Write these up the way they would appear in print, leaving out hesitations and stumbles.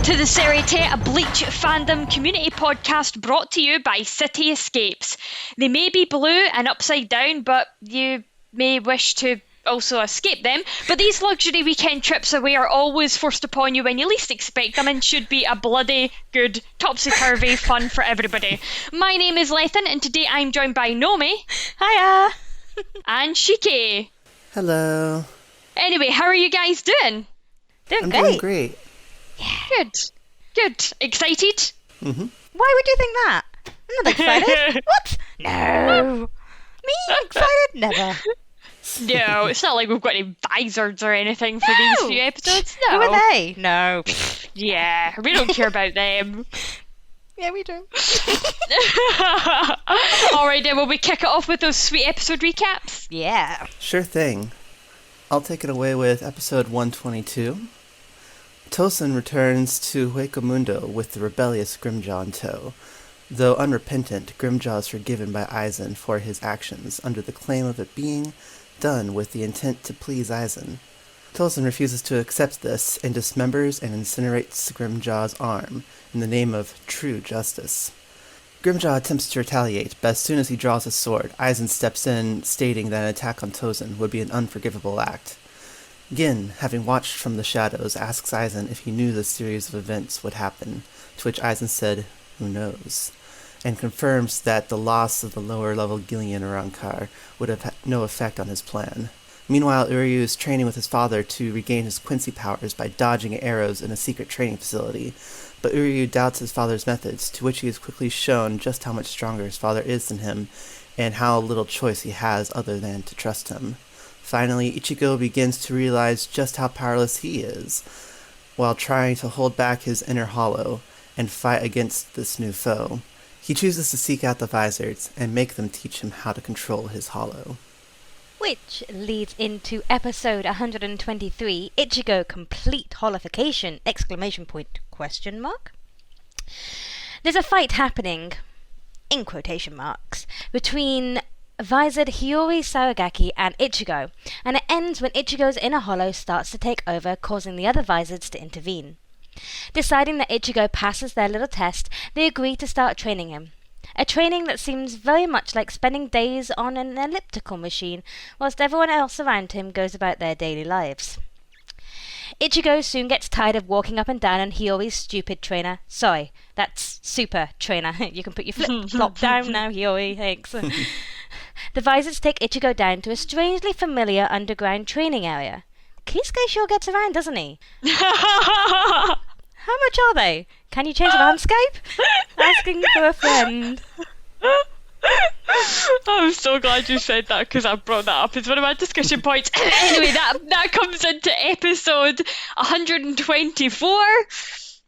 to the Seireitei, a Bleach Fandom community podcast brought to you by City Escapes. They may be blue and upside down, but you may wish to also escape them. But these luxury weekend trips away are always forced upon you when you least expect them and should be a bloody good, topsy-turvy fun for everybody. My name is Lethan, and today I'm joined by Nomi. Hiya! And Shiki. Hello. Anyway, how are you guys doing? I'm doing great. Yeah. Good. Excited? Mm-hmm. Why would you think that? I'm not excited. What? No. Me? Excited? Never. No, it's not like we've got any visoreds or anything for these few episodes. No. Who are they? No. Yeah, we don't care about them. Yeah, we do. Alright then, will we kick it off with those sweet episode recaps? Yeah. Sure thing. I'll take it away with episode 122. Tosin returns to Huecomundo with the rebellious Grimjaw in tow. Though unrepentant, Grimjaw is forgiven by Aizen for his actions under the claim of it being done with the intent to please Aizen. Tosin refuses to accept this and dismembers and incinerates Grimjaw's arm in the name of true justice. Grimjaw attempts to retaliate, but as soon as he draws his sword, Aizen steps in, stating that an attack on Tosin would be an unforgivable act. Gin, having watched from the shadows, asks Aizen if he knew the series of events would happen, to which Aizen said, "Who knows?" and confirms that the loss of the lower-level Gillian Arankar would have had no effect on his plan. Meanwhile, Uryu is training with his father to regain his Quincy powers by dodging arrows in a secret training facility, but Uryu doubts his father's methods, to which he is quickly shown just how much stronger his father is than him, and how little choice he has other than to trust him. Finally, Ichigo begins to realize just how powerless he is, while trying to hold back his inner hollow and fight against this new foe. He chooses to seek out the Visoreds and make them teach him how to control his hollow. Which leads into episode 123, Ichigo Complete Holification! ! There's a fight happening, in quotation marks, between Visored Hiyori Saragaki and Ichigo, and it ends when Ichigo's inner hollow starts to take over, causing the other Visoreds to intervene. Deciding that Ichigo passes their little test, they agree to start training him. A training that seems very much like spending days on an elliptical machine, whilst everyone else around him goes about their daily lives. Ichigo soon gets tired of walking up and down on Hiyori's stupid trainer. Sorry, that's super trainer. You can put your flip-flop down now, Hiyori, thanks. The Visoreds take Ichigo down to a strangely familiar underground training area. Kisuke sure gets around, doesn't he? How much are they? Can you change the landscape? Asking for a friend. I'm so glad you said that, because I brought that up as one of my discussion points. Anyway, that comes into episode 124.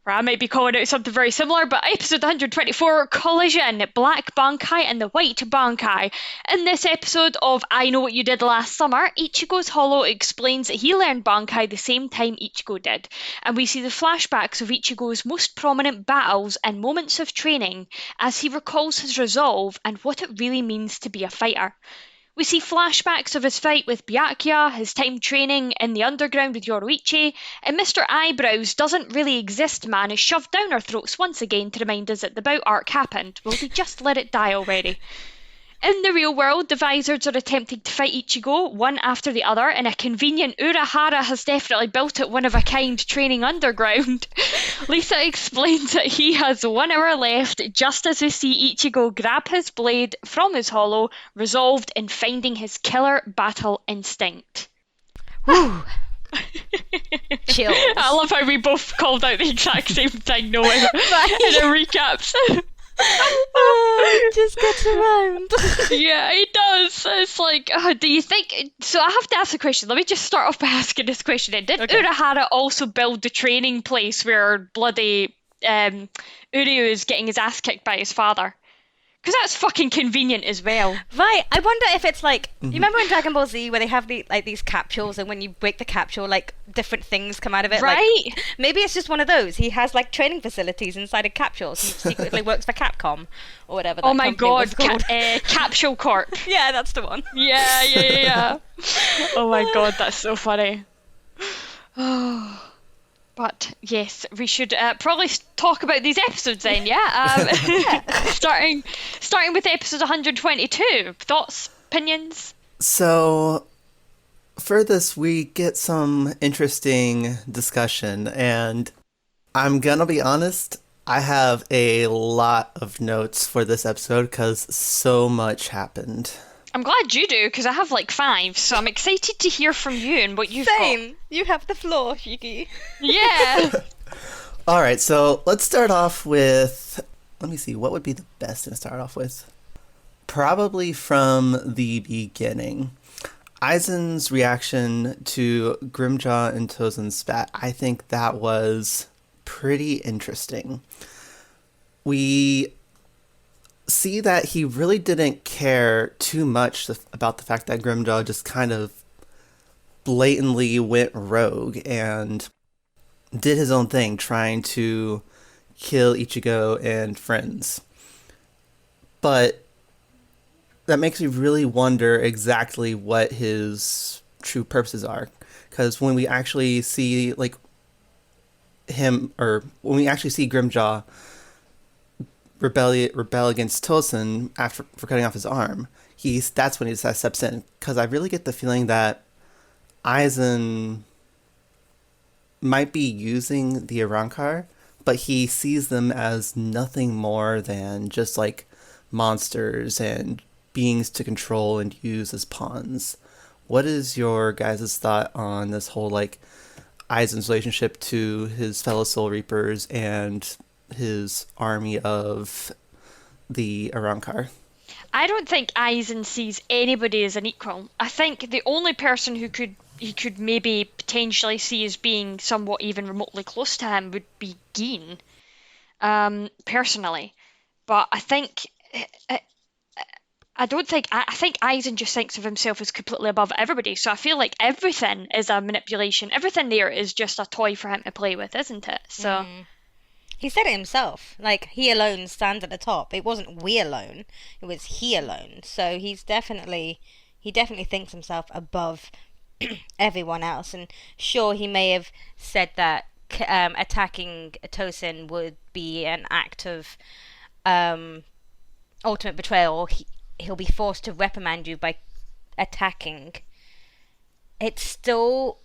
Or I might be calling out something very similar, but episode 124, Collision, Black Bankai and the White Bankai. In this episode of I Know What You Did Last Summer, Ichigo's hollow explains that he learned Bankai the same time Ichigo did, and we see the flashbacks of Ichigo's most prominent battles and moments of training as he recalls his resolve and what it really means to be a fighter. We see flashbacks of his fight with Byakuya, his time training in the underground with Yoruichi, and Mr. Eyebrows doesn't really exist man is shoved down our throats once again to remind us that the bout arc happened. Will they just let it die already? In the real world, the Visoreds are attempting to fight Ichigo, one after the other, in a convenient Urahara has definitely built it one-of-a-kind training underground. Lisa explains that he has 1 hour left, just as we see Ichigo grab his blade from his hollow, resolved in finding his killer battle instinct. Woo! Chills. I love how we both called out the exact same thing, knowing in our recaps. He just gets around. Yeah, he does. It's like, do you think... So I have to ask a question. Let me just start off by asking this question. Did Urahara also build the training place where bloody Uryu is getting his ass kicked by his father? Because that's fucking convenient as well. Right, I wonder if it's like, you remember in Dragon Ball Z where they have these capsules, and when you break the capsule, like, different things come out of it? Right. Like, maybe it's just one of those. He has, like, training facilities inside of capsules. He secretly works for Capcom, or whatever that oh my company was god, called. Capsule Corp. Yeah, that's the one. Yeah. Oh my god, that's so funny. But yes, we should probably talk about these episodes then, yeah? Starting with episode 122. Thoughts, opinions? So, for this, we get some interesting discussion, and I'm gonna be honest, I have a lot of notes for this episode because so much happened. I'm glad you do, because I have like 5, so I'm excited to hear from you and what you've Same. You have the floor, Shiki. Yeah. All right, so let's start off with, let me see, what would be the best to start off with? Probably from the beginning. Aizen's reaction to Grimjaw and Tozen's spat, I think that was pretty interesting. We see that he really didn't care too much about the fact that Grimjaw just kind of blatantly went rogue and did his own thing, trying to kill Ichigo and friends. But that makes me really wonder exactly what his true purposes are. Because when we actually see, like, him, or when we actually see Grimjaw rebel against Tosen for cutting off his arm, that's when he steps in. Because I really get the feeling that Aizen might be using the Arrancar, but he sees them as nothing more than just like monsters and beings to control and use as pawns. What is your guys' thought on this whole like Aizen's relationship to his fellow Soul Reapers and his army of the Arrancar? I don't think Aizen sees anybody as an equal. I think the only person he could maybe potentially see as being somewhat even remotely close to him would be Gin, personally. But I think I think Aizen just thinks of himself as completely above everybody. So I feel like everything is a manipulation. Everything there is just a toy for him to play with, isn't it? So. He said it himself. Like, he alone stands at the top. It wasn't we alone. It was he alone. So he definitely thinks himself above everyone else. And sure, he may have said that attacking Tosin would be an act of ultimate betrayal. He'll be forced to reprimand you by attacking. It's still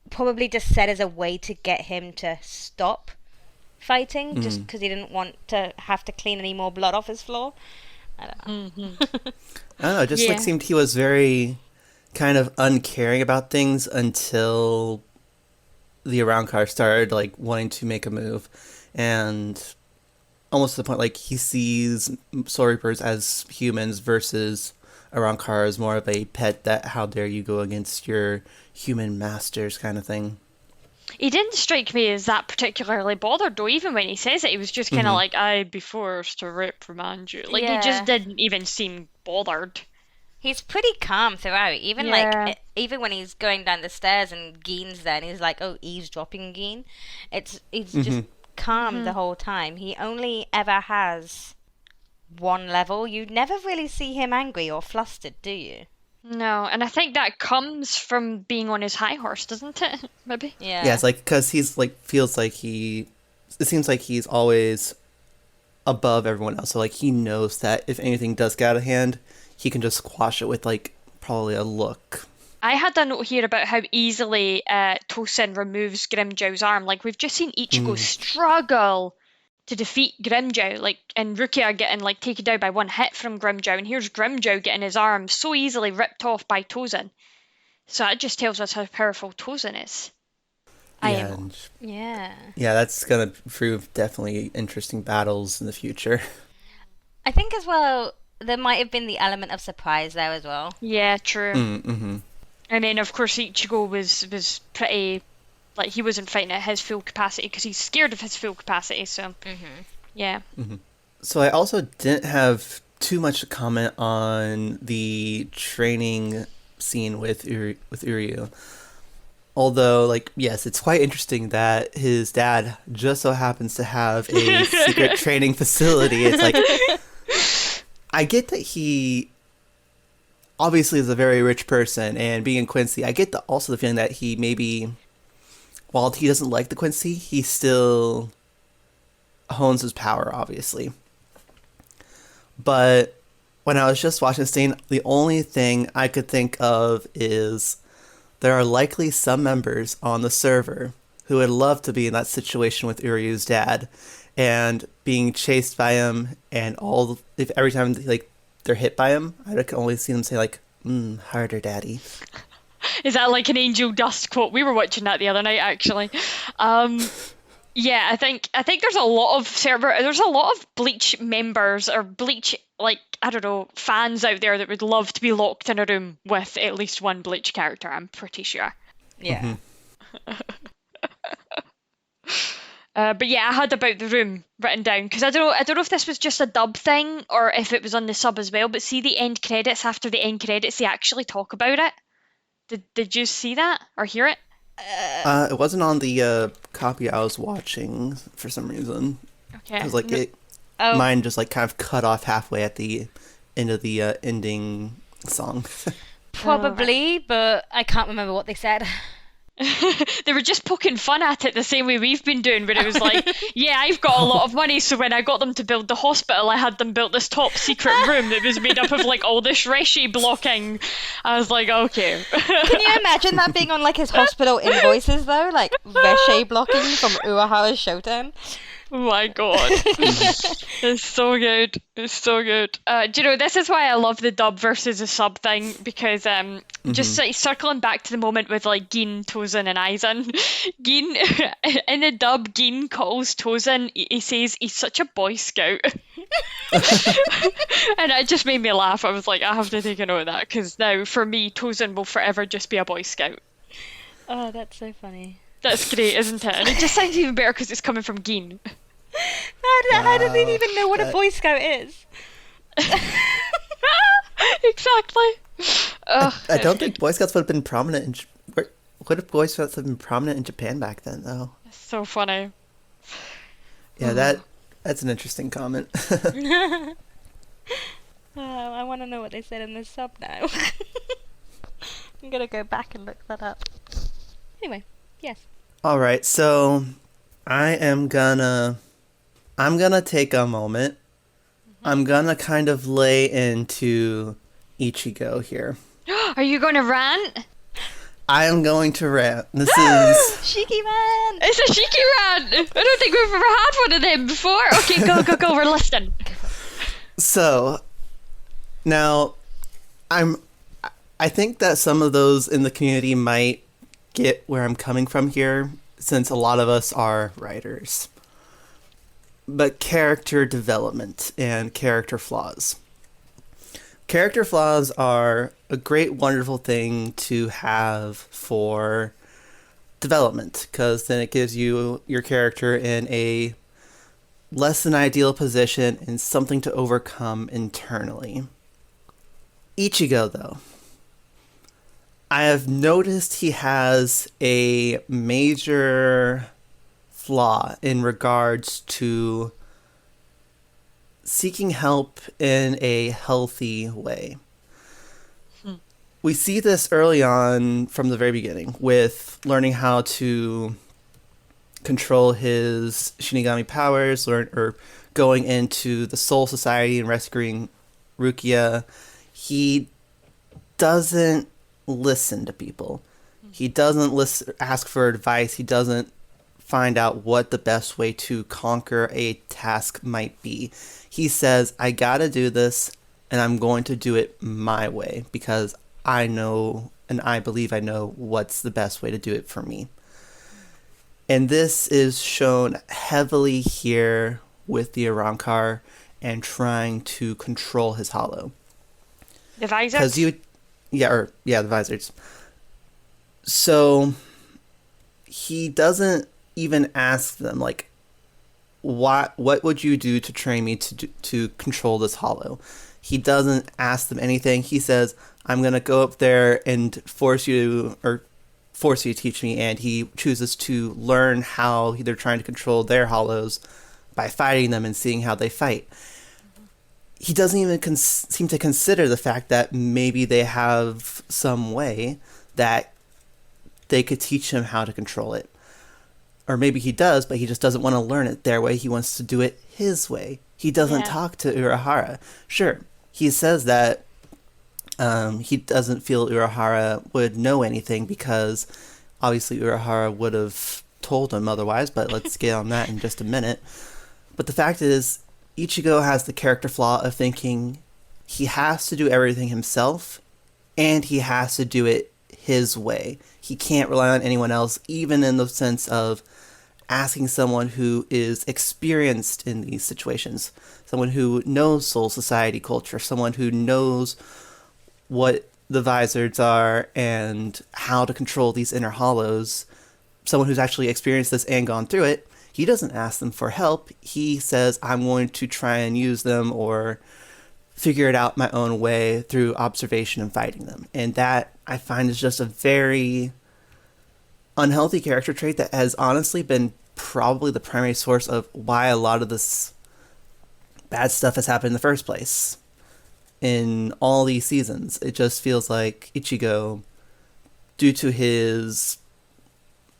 probably just said as a way to get him to stop fighting, just because he didn't want to have to clean any more blood off his floor. I don't know. I don't know, it just like seemed he was very kind of uncaring about things until the Arrancar started like wanting to make a move, and almost to the point like he sees Soul Reapers as humans versus Arrancar as more of a pet that how dare you go against your human masters kind of thing. He didn't strike me as that particularly bothered, though. Even when he says it, he was just kind of like, I'd be forced to reprimand you. Like, he just didn't even seem bothered. He's pretty calm throughout. Even like, even when he's going down the stairs and Gein's there, and he's like, oh, eavesdropping Gein. He's just calm the whole time. He only ever has one level. You never really see him angry or flustered, do you? No, and I think that comes from being on his high horse, doesn't it? Maybe. Yeah, it's like because he's like feels like it seems like he's always above everyone else. So like he knows that if anything does get out of hand, he can just squash it with like probably a look. I had a note here about how easily Tosin removes Grimjow's arm. Like, we've just seen Ichigo struggle to defeat Grimjow, like, and Rukia getting like taken down by one hit from Grimjow, and here's Grimjow getting his arm so easily ripped off by Tosin. So that just tells us how powerful Tosin is. Yeah, that's gonna prove definitely interesting battles in the future. I think as well there might have been the element of surprise there as well. Yeah, true. I mean, of course, Ichigo was pretty. Like, he wasn't fighting at his full capacity because he's scared of his full capacity, so... Yeah. So I also didn't have too much to comment on the training scene with Uryu. Although, like, yes, it's quite interesting that his dad just so happens to have a secret training facility. It's like... I get that he... obviously is a very rich person, and being in Quincy, I get also the feeling that he maybe while he doesn't like the Quincy, he still hones his power, obviously. But when I was just watching the scene, the only thing I could think of is there are likely some members on the server who would love to be in that situation with Uryu's dad and being chased by him, and if every time like they're hit by him, I can only see them say like, harder, daddy. Is that like an angel dust quote? We were watching that the other night, actually. Yeah, I think there's a lot of Bleach members or Bleach, like, I don't know, fans out there that would love to be locked in a room with at least one Bleach character, I'm pretty sure. Yeah. But yeah, I had about the room written down because I don't know if this was just a dub thing or if it was on the sub as well. But see the end credits, after the end credits, they actually talk about it. Did you see that or hear it? It wasn't on the copy I was watching for some reason. Okay. It was like mine just like kind of cut off halfway at the end of the ending song. Probably, but I can't remember what they said. They were just poking fun at it the same way we've been doing, where it was like, yeah, I've got a lot of money, so when I got them to build the hospital, I had them build this top secret room that was made up of like all this reshi blocking. I was like, okay. Can you imagine that being on like his hospital invoices though? Like reshi blocking from Uehara's Shoten? Oh my god. It's so good. It's so good. Do you know, this is why I love the dub versus the sub thing, because just like, circling back to the moment with like Gin, Tozen and Aizen. Gin, in the dub, Gin calls Tozen, he says he's such a Boy Scout. And it just made me laugh. I was like, I have to take a note of that, because now for me, Tozen will forever just be a Boy Scout. Oh, that's so funny. That's great, isn't it? And it just sounds even better because it's coming from Gin. How do they even know what a Boy Scout is? Exactly. I don't think Boy Scouts would have been prominent would have Boy Scouts have been prominent in Japan back then, though? So funny. Yeah, that's an interesting comment. I want to know what they said in the sub now. I'm gonna go back and look that up. Anyway, yes. All right, so I'm gonna take a moment. I'm gonna kind of lay into Ichigo here. Are you going to rant? I am going to rant. This is Shiki Man! It's a Shiki rant! I don't think we've ever had one of them before. Okay, go, we're listening. So now I think that some of those in the community might get where I'm coming from here, since a lot of us are writers. But character development and character flaws. Character flaws are a great, wonderful thing to have for development, because then it gives you your character in a less than ideal position and something to overcome internally. Ichigo, though, I have noticed he has a major flaw in regards to seeking help in a healthy way. We see this early on from the very beginning with learning how to control his Shinigami powers, or going into the Soul Society and rescuing Rukia. He doesn't listen to people. He doesn't ask for advice. He doesn't find out what the best way to conquer a task might be. He says, I gotta do this, and I'm going to do it my way, because I know, and I believe I know what's the best way to do it for me. And this is shown heavily here with the Arrancar and trying to control his hollow. The visoreds? The visoreds. So he doesn't even ask them, like, what would you do to train me to control this hollow? He doesn't ask them anything. He says, I'm going to go up there and force you to teach me, and he chooses to learn how they're trying to control their hollows by fighting them and seeing how they fight. He doesn't even seem to consider the fact that maybe they have some way that they could teach him how to control it. or maybe he does, but he just doesn't want to learn it their way. He wants to do it his way. He doesn't talk to Urahara. Sure, he says that he doesn't feel Urahara would know anything because obviously Urahara would have told him otherwise, but let's get on that in just a minute. But the fact is, Ichigo has the character flaw of thinking he has to do everything himself, and he has to do it his way. He can't rely on anyone else, even in the sense of asking someone who is experienced in these situations, someone who knows Soul Society culture, someone who knows what the Visoreds are and how to control these inner hollows, someone who's actually experienced this and gone through it. He doesn't ask them for help. He says, I'm going to try and use them or figure it out my own way through observation and fighting them. And that, I find, is just a very unhealthy character trait that has honestly been probably the primary source of why a lot of this bad stuff has happened in the first place. In all these seasons, it just feels like Ichigo, due to his,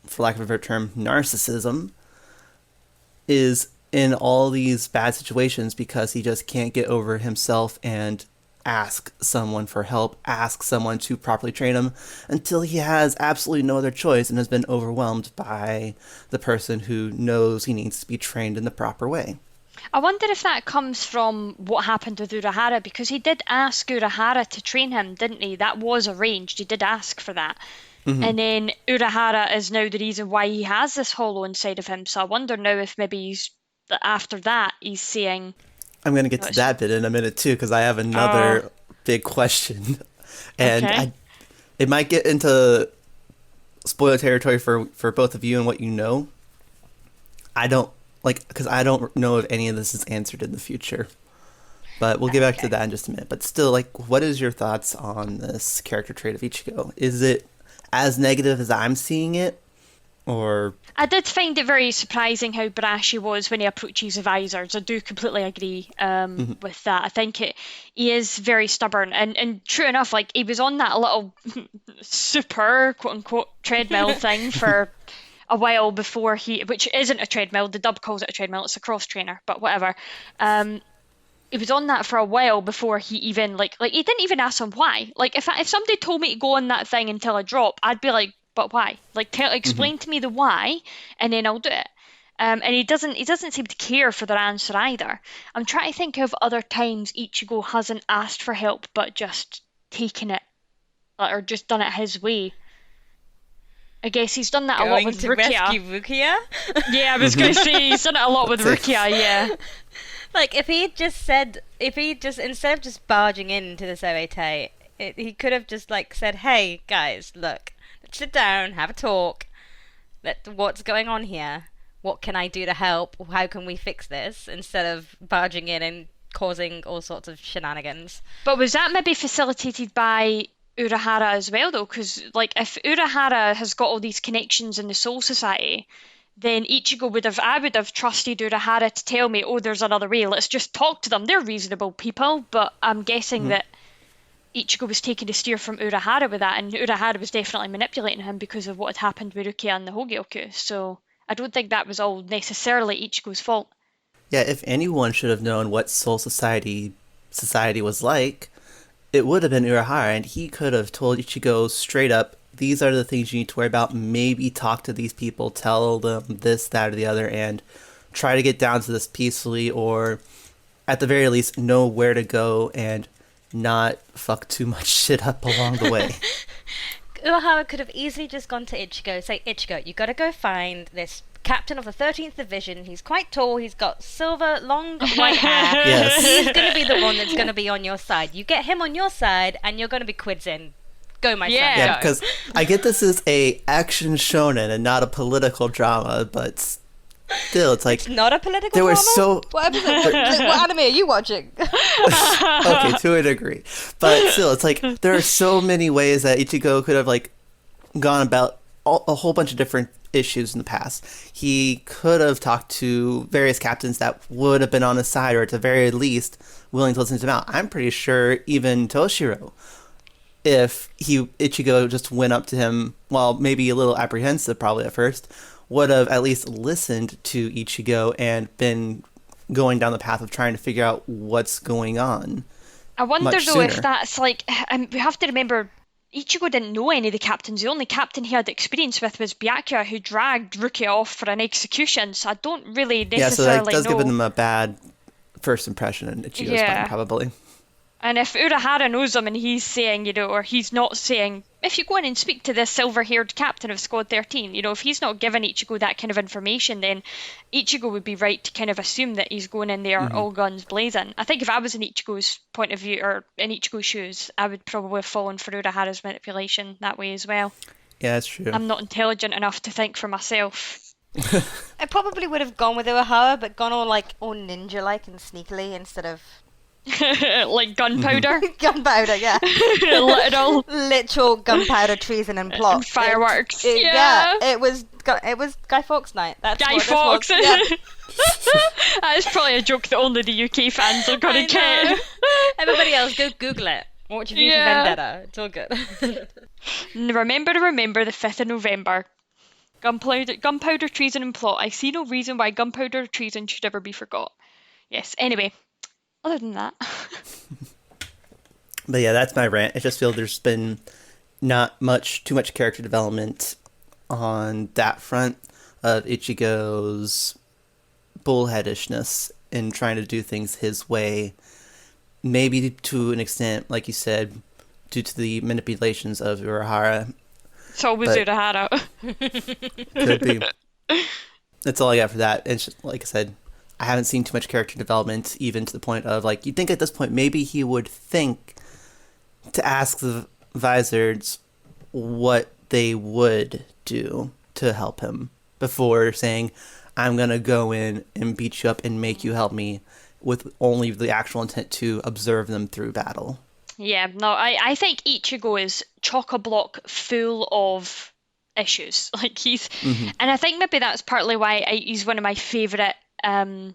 for lack of a better term, narcissism, is in all these bad situations because he just can't get over himself and ask someone for help, ask someone to properly train him until he has absolutely no other choice and has been overwhelmed by the person who knows he needs to be trained in the proper way. I wonder if that comes from what happened with Urahara, because he did ask Urahara to train him, didn't he? That was arranged. He did ask for that. Mm-hmm. And then Urahara is now the reason why he has this hollow inside of him. So I wonder now if maybe after that he's saying... I'm going to get to that bit in a minute too, because I have another big question. And it might get into spoiler territory for both of you and what you know. Because I don't know if any of this is answered in the future. But we'll get back to that in just a minute. But still, what is your thoughts on this character trait of Ichigo? Is it as negative as I'm seeing it? Or... I did find it very surprising how brash he was when he approaches the Visoreds. I do completely agree with that. I think he is very stubborn. And true enough, he was on that little super, quote-unquote, treadmill thing for... a while before which isn't a treadmill, the dub calls it a treadmill, it's a cross trainer, but whatever. He was on that for a while before he even, he didn't even ask him why. If somebody told me to go on that thing until I drop, I'd be like, but why? Explain to me the why, and then I'll do it. And he doesn't seem to care for their answer either. I'm trying to think of other times Ichigo hasn't asked for help, but just taken it, or just done it his way. I guess he's done that a lot with Rukia. Rescue Rukia? Yeah, I was going to say, he's done it a lot with Rukia, yeah. If he just, instead of just barging into the Seireitei, he could have just, said, hey, guys, look, let's sit down, have a talk, what's going on here? What can I do to help? How can we fix this? Instead of barging in and causing all sorts of shenanigans. But was that maybe facilitated by Urahara as well, though? Because if Urahara has got all these connections in the Soul Society, then Ichigo I would have trusted Urahara to tell me, there's another way, let's just talk to them, they're reasonable people. But I'm guessing that Ichigo was taking the steer from Urahara with that, and Urahara was definitely manipulating him because of what had happened with Rukia and the Hogyoku. So I don't think that was all necessarily Ichigo's fault. Yeah, if anyone should have known what Soul Society was like, it would have been Urahara, and he could have told Ichigo straight up, these are the things you need to worry about, maybe talk to these people, tell them this, that, or the other, and try to get down to this peacefully, or at the very least, know where to go and not fuck too much shit up along the way. Urahara could have easily just gone to Ichigo, say, Ichigo, you gotta go find this captain of the 13th Division. He's quite tall. He's got silver, long, white hair. Yes. He's going to be the one that's going to be on your side. You get him on your side, and you're going to be quids in. Go, my son. Yeah, because I get this is a action shonen and not a political drama, but still, it's not a political there drama? Were so... What episode? What anime are you watching? Okay, to a degree. But still, it's there are so many ways that Ichigo could have, gone about a whole bunch of different issues in the past. He could have talked to various captains that would have been on his side, or at the very least willing to listen to him out. I'm pretty sure even Toshiro, if Ichigo just went up to him, well, maybe a little apprehensive probably at first, would have at least listened to Ichigo and been going down the path of trying to figure out what's going on. I wonder much though if sooner. that's like, we have to remember Ichigo didn't know any of the captains. The only captain he had experience with was Byakuya, who dragged Rukia off for an execution. So I don't really Yeah, so that necessarily does give know. them a bad first impression in Ichigo's mind, probably. And if Urahara knows him and he's saying, or he's not saying, if you go in and speak to this silver-haired captain of Squad 13, if he's not giving Ichigo that kind of information, then Ichigo would be right to kind of assume that he's going in there all guns blazing. I think if I was in Ichigo's point of view, or in Ichigo's shoes, I would probably have fallen for Urahara's manipulation that way as well. Yeah, that's true. I'm not intelligent enough to think for myself. I probably would have gone with Urahara, but gone all ninja-like and sneakily instead of Like gunpowder. gunpowder. Yeah, literal gunpowder, treason, and plot. And fireworks. It was Guy Fawkes night. That's Guy what Fawkes. This was. Yeah. That's probably a joke that only the UK fans are gonna get. Everybody else, go Google it. Watch V for Vendetta. It's all good. Remember, the 5th of November. Gunpowder, treason, and plot. I see no reason why gunpowder or treason should ever be forgot. Yes. Anyway. Other than that. But yeah, that's my rant. I just feel there's been not too much character development on that front of Ichigo's bullheadishness in trying to do things his way. Maybe to an extent, like you said, due to the manipulations of Urahara. It's always Urahara. Could be. That's all I got for that. It's just, like I said, I haven't seen too much character development, even to the point of, you'd think at this point maybe he would think to ask the Visoreds what they would do to help him before saying, I'm going to go in and beat you up and make you help me, with only the actual intent to observe them through battle. Yeah, no, I think Ichigo is chock-a-block full of issues. And I think maybe that's partly why he's one of my favourite shonen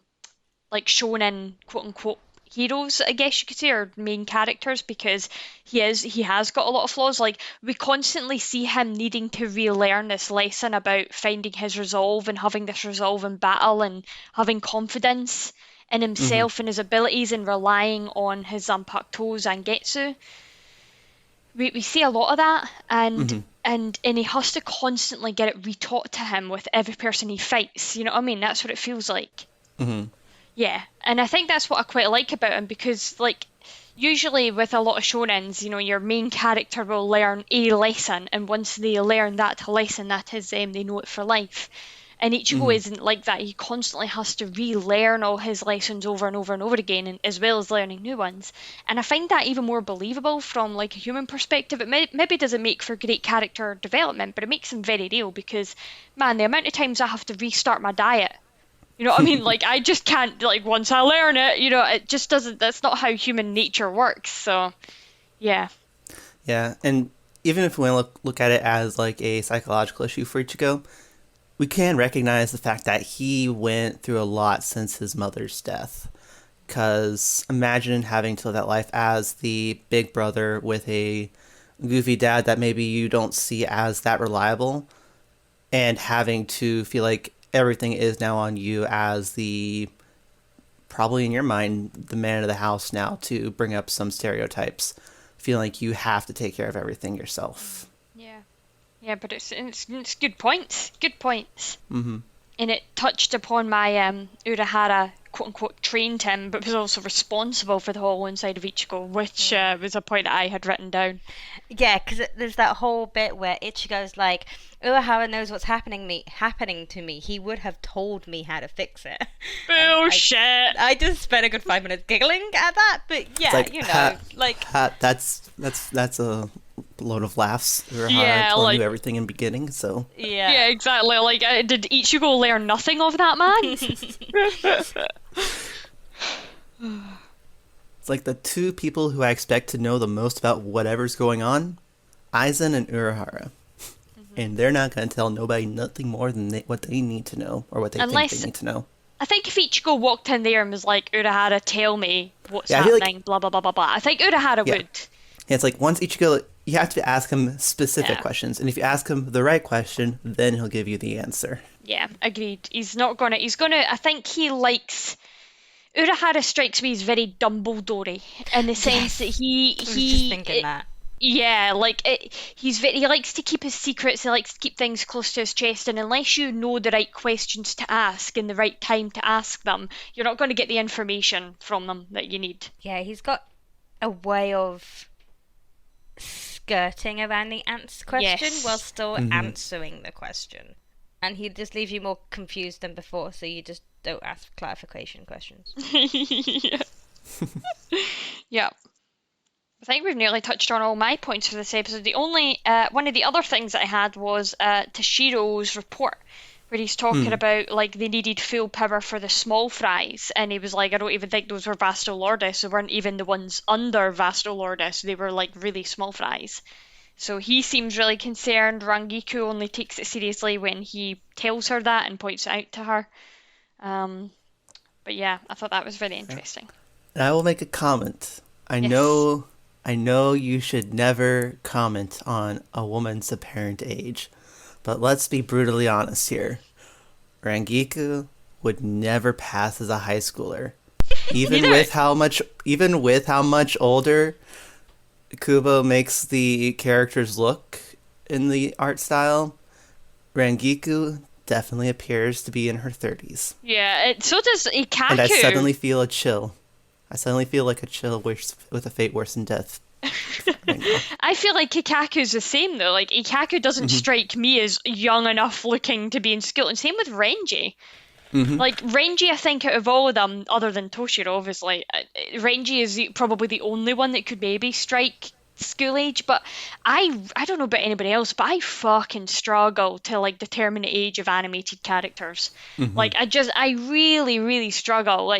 quote unquote heroes, I guess you could say, or main characters, because he has got a lot of flaws. We constantly see him needing to relearn this lesson about finding his resolve and having this resolve in battle and having confidence in himself and his abilities and relying on his Zampato Zangetsu. We see a lot of that, and he has to constantly get it retaught to him with every person he fights. You know what I mean? That's what it feels like. Yeah, and I think that's what I quite like about him, because usually with a lot of shonens, your main character will learn a lesson, and once they learn that lesson, that is them, they know it for life. And Ichigo isn't like that. He constantly has to relearn all his lessons over and over and over again, and as well as learning new ones. And I find that even more believable from a human perspective. It maybe doesn't make for great character development, but it makes him very real, because, man, the amount of times I have to restart my diet. You know what I mean? I just can't, once I learn it, it just doesn't, that's not how human nature works. So, yeah. Yeah, and even if we look at it as a psychological issue for Ichigo, we can recognize the fact that he went through a lot since his mother's death. Because imagine having to live that life as the big brother with a goofy dad that maybe you don't see as that reliable, and having to feel like everything is now on you as probably in your mind, the man of the house now, to bring up some stereotypes. Feeling like you have to take care of everything yourself. Yeah, but it's good points. Good points. Mm-hmm. And it touched upon my Urahara, quote-unquote, trained him, but was also responsible for the whole inside of Ichigo, which was a point that I had written down. Yeah, because there's that whole bit where Ichigo's like, Urahara knows what's happening to me. He would have told me how to fix it. Bullshit! I just spent a good 5 minutes giggling at that, but yeah, that's a load of laughs. Yeah, told you everything in beginning, so yeah, exactly. Did Ichigo learn nothing of that man? It's the two people who I expect to know the most about whatever's going on, Aizen and Urahara. And they're not going to tell nobody nothing more than what they need to know, or what they think they need to know. I think if Ichigo walked in there and was like, Urahara, tell me what's happening, blah, blah, blah, blah, blah, I think Urahara would. Yeah, it's once Ichigo You have to ask him specific Yeah. questions, and if you ask him the right question, then he'll give you the answer. Yeah, agreed. He's gonna, I think he likes, Urahara strikes me as very Dumbledore in the sense that Yes, I was just thinking that. yeah, like he likes to keep his secrets. He likes to keep things close to his chest, and unless you know the right questions to ask and the right time to ask them, you're not going to get the information from them that you need. Yeah, he's got a way of skirting around the question while Yes. still Hmm. answering the question. And he just leaves you more confused than before, so you just don't ask clarification questions. Yeah. Yeah. I think we've nearly touched on all my points for this episode. The only one of the other things that I had was Tashiro's report, where he's talking about like they needed full power for the small fries, and he was like, I don't even think those were Vasto Lordis. They weren't even the ones under Vasto Lordis. They were like really small fries. So he seems really concerned. Rangiku only takes it seriously when he tells her that and points it out to her. Um, but yeah, I thought that was very interesting. And I will make a comment. I Yes. know I know you should never comment on a woman's apparent age, but let's be brutally honest here. Rangiku would never pass as a high schooler. Neither. Even with how much older Kubo makes the characters look in the art style, Rangiku definitely appears to be in her 30s. Yeah, so does And I Ikaku. suddenly feel a chill. I suddenly feel like a chill with a fate worse than death right now. I feel like Ikaku's the same though. Like Ikaku doesn't Hmm. strike me as young enough looking to be in school, and same with Renji. Hmm. Like Renji, I think out of all of them, other than Toshiro, obviously, Renji is probably the only one that could maybe strike school age. But I don't know about anybody else, but I fucking struggle to like determine the age of animated characters. Hmm. Like I really, really struggle.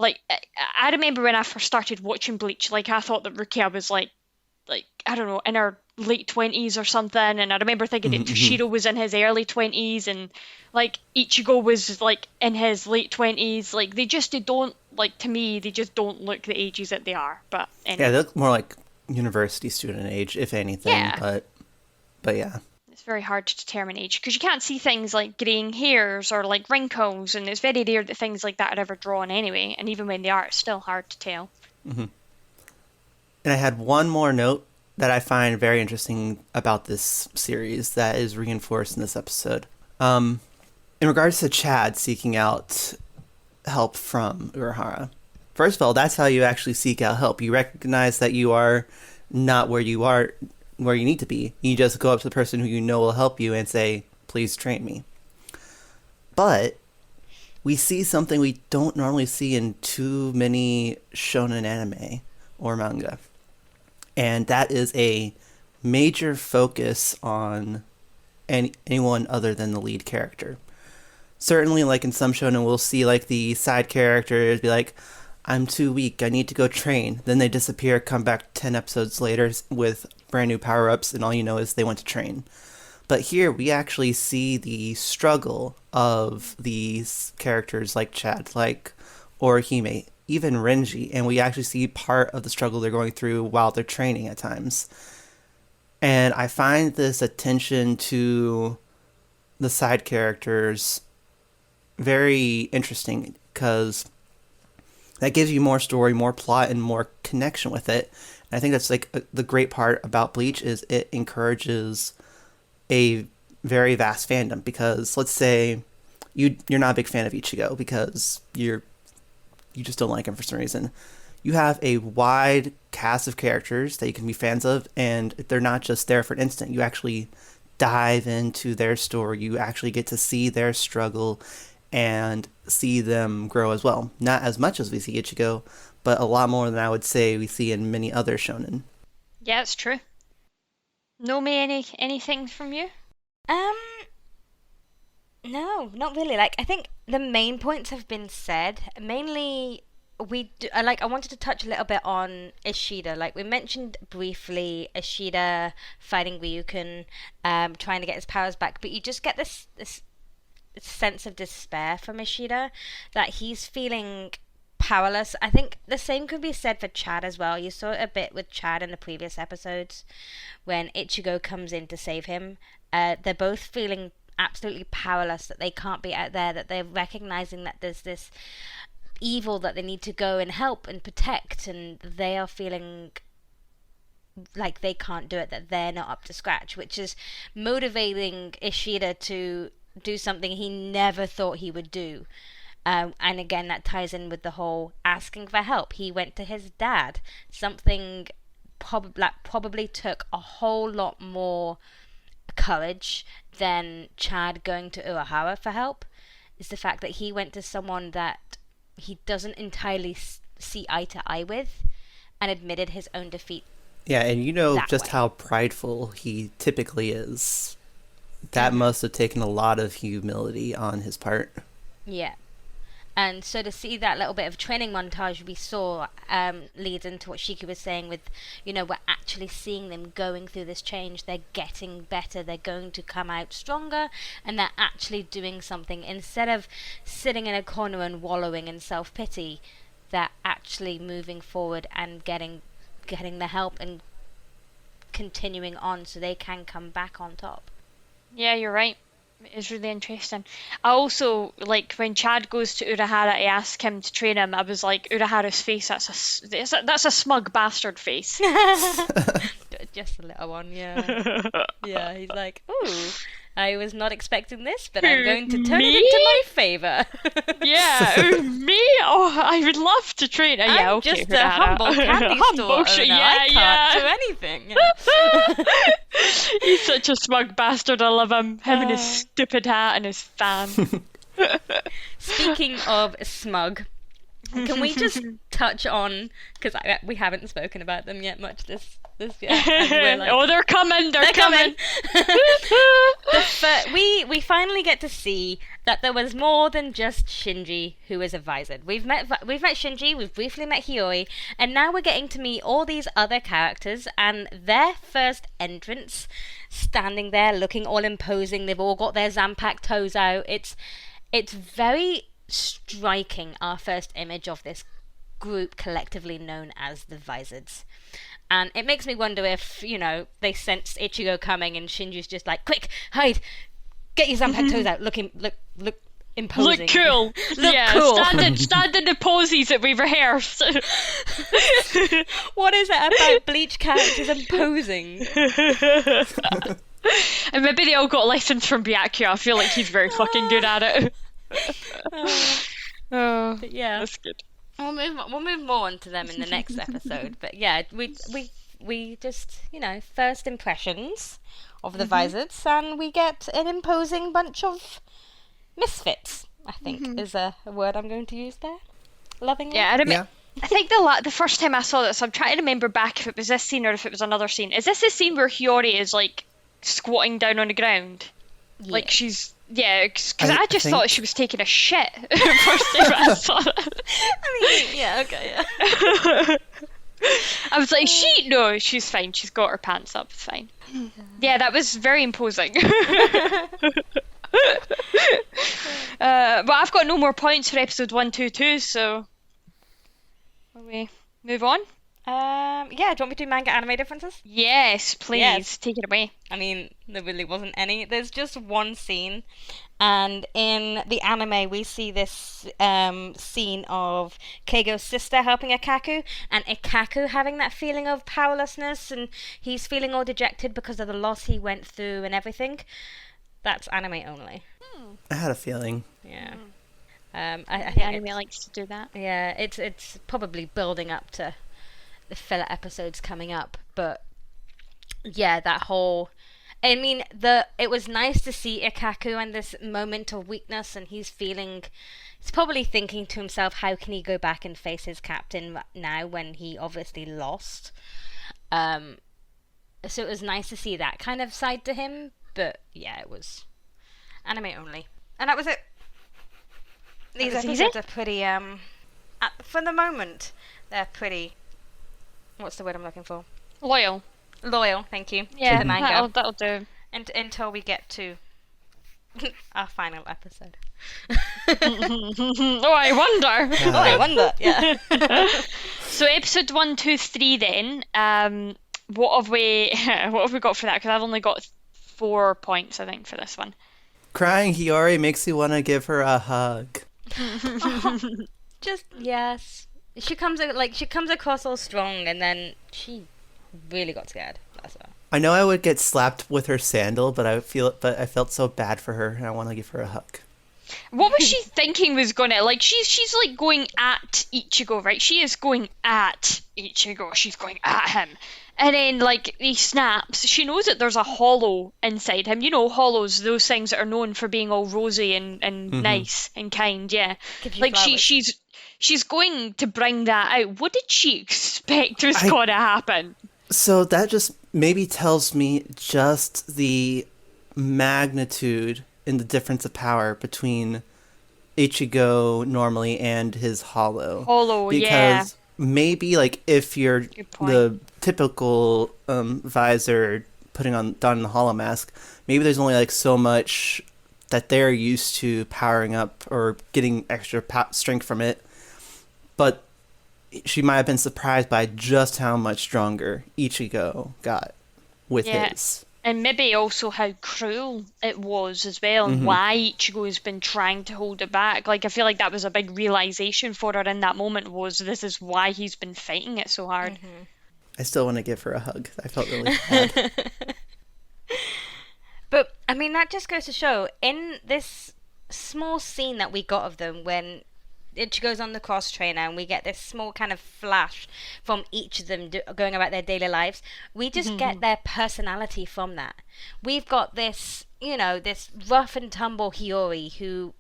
I remember when I first started watching Bleach, like I thought that Rukia was like I don't know, in her late 20s or something, and I remember thinking that Hmm. Toshiro was in his early 20s, and like Ichigo was like in his late 20s. Like they don't, like, to me they just don't look the ages that they are. But Yeah, anyway, they look more like university student age, if anything. yeah, But yeah. it's very hard to determine age because you can't see things like graying hairs or like wrinkles, and it's very rare that things like that are ever drawn anyway, and even when they are, it's still hard to tell. Hmm. And I had one more note that I find very interesting about this series that is reinforced in this episode. In regards to Chad seeking out help from Urahara. First of all, that's how you actually seek out help. You recognize that you are not where you need to be. You just go up to the person who you know will help you and say, "Please train me." But we see something we don't normally see in too many shonen anime or manga. And that is a major focus on anyone other than the lead character. Certainly, like in some shonen, we'll see like the side characters be like, "I'm too weak. I need to go train." Then they disappear, come back 10 episodes later with brand new power ups, and all you know is they went to train. But here we actually see the struggle of these characters like Chad, like Orihime, even Renji, and we actually see part of the struggle they're going through while they're training at times. And I find this attention to the side characters very interesting because that gives you more story, more plot, and more connection with it. And I think that's like the great part about Bleach is it encourages a very vast fandom because let's say you're not a big fan of Ichigo because you just don't like him for some reason. You have a wide cast of characters that you can be fans of, and they're not just there for an instant. You actually dive into their story. You actually get to see their struggle and see them grow as well. Not as much as we see Ichigo, but a lot more than I would say we see in many other shonen. Yeah, it's true. Nomi, anything from you? Um, no, not really. Like, I think the main points have been said. Mainly, I wanted to touch a little bit on Ishida. Like, we mentioned briefly Ishida fighting Ryuken, trying to get his powers back, but you just get this sense of despair from Ishida that he's feeling powerless. I think the same could be said for Chad as well. You saw it a bit with Chad in the previous episodes when Ichigo comes in to save him. They're both feeling absolutely powerless, that they can't be out there, that they're recognizing that there's this evil that they need to go and help and protect, and they are feeling like they can't do it, that they're not up to scratch, which is motivating Ishida to do something he never thought he would do. And again, that ties in with the whole asking for help. He went to his dad. Something probably took a whole lot more courage than Chad going to Urahara for help, is the fact that he went to someone that he doesn't entirely see eye to eye with, and admitted his own defeat. Yeah, and you know just way. how prideful he typically is. That must have taken a lot of humility on his part. Yeah. And so to see that little bit of training montage we saw leads into what Shiki was saying with, we're actually seeing them going through this change. They're getting better. They're going to come out stronger, and they're actually doing something. Instead of sitting in a corner and wallowing in self-pity, they're actually moving forward and getting the help and continuing on so they can come back on top. Yeah, you're right. It's really interesting. I also, like, when Chad goes to Urahara to ask him to train him, I was like, Urahara's face, that's a smug bastard face. Just a little one, yeah. Yeah, he's like, ooh, I was not expecting this, but I'm going to turn it into my favour. Yeah, me? Oh, I would love to train. Yeah, I'm okay, just Urahara. a humble candy store owner. I can't do anything. He's such a smug bastard. I love him. Him and his stupid hat and his fan. Speaking of smug, can we just touch on, because we haven't spoken about them yet much this year. Like, oh, they're coming. They're coming. We finally get to see that there was more than just Shinji who is a Visored. We've met Shinji, we've briefly met Hiyori, and now we're getting to meet all these other characters and their first entrance, standing there looking all imposing. They've all got their Zampatos out. It's very striking, our first image of this group collectively known as the Visoreds. And it makes me wonder if, they sense Ichigo coming and Shinji's just like, quick, hide, get your Zampatos out, look imposing. Look cool. Cool. Stand in the poses that we've rehearsed. What is it about Bleach characters imposing? And maybe they all got lessons from Byakuya. I feel like he's very fucking good at it. But yeah, that's good. We'll move more on to them in the next episode. But yeah, we just, first impressions of the Visoreds, and we get an imposing bunch of misfits, I think is a word I'm going to use there. Lovingly. Yeah, I think the first time I saw this, I'm trying to remember back if it was this scene or if it was another scene. Is this the scene where Hiyori is like squatting down on the ground? Yeah. Like she's... Yeah, because I just thought she was taking a shit first time I saw it. I mean, yeah, okay, yeah. I was like, she's fine. She's got her pants up. It's fine. Yeah, that was very imposing. But I've got no more points for episode 122, so will we move on? Yeah, do you want me to do manga anime differences? Yes, please. Yes. Take it away. I mean, there really wasn't any. There's just one scene, and in the anime we see this scene of Keigo's sister helping Ikaku, and Ikaku having that feeling of powerlessness, and he's feeling all dejected because of the loss he went through and everything. That's anime only. I had a feeling. Yeah. I think anime likes to do that. Yeah, it's probably building up to the filler episodes coming up, but yeah, that whole... I mean, it was nice to see Ikaku in this moment of weakness, and he's probably thinking to himself, how can he go back and face his captain now when he obviously lost? So it was nice to see that kind of side to him, but yeah, it was anime only. And that was it. These episodes are pretty, for the moment, they're pretty... What's the word I'm looking for? Loyal, thank you. Yeah, to the manga. that'll do. And until we get to our final episode. Oh, I wonder. Oh, I wonder. Yeah. So episode 1, 2, 3 then. What have we got for that? Because I've only got 4 points, I think, for this one. Crying Hiyori makes you want to give her a hug. Just yes. She comes across all strong, and then she really got scared. That's her. I know I would get slapped with her sandal, but I felt so bad for her, and I want to give her a hug. What was she thinking was gonna like? She's like going at Ichigo, right? She is going at Ichigo. She's going at him, and then like he snaps. She knows that there's a hollow inside him. You know, hollows, those things that are known for being all rosy and nice and kind. Yeah, like she's going to bring that out. What did she expect was gonna happen? So that just maybe tells me just the magnitude in the difference of power between Ichigo normally and his hollow. Because maybe like if you're the typical visor putting on the hollow mask, maybe there's only like so much that they're used to powering up or getting extra strength from it. But she might have been surprised by just how much stronger Ichigo got with his. And maybe also how cruel it was as well, and why Ichigo has been trying to hold it back. Like, I feel like that was a big realization for her in that moment, was this is why he's been fighting it so hard. I still want to give her a hug. I felt really bad. But, I mean, that just goes to show, in this small scene that we got of them when Ichigo's on the cross trainer and we get this small kind of flash from each of them going about their daily lives, we just get their personality from that. We've got this, this rough and tumble Hiyori who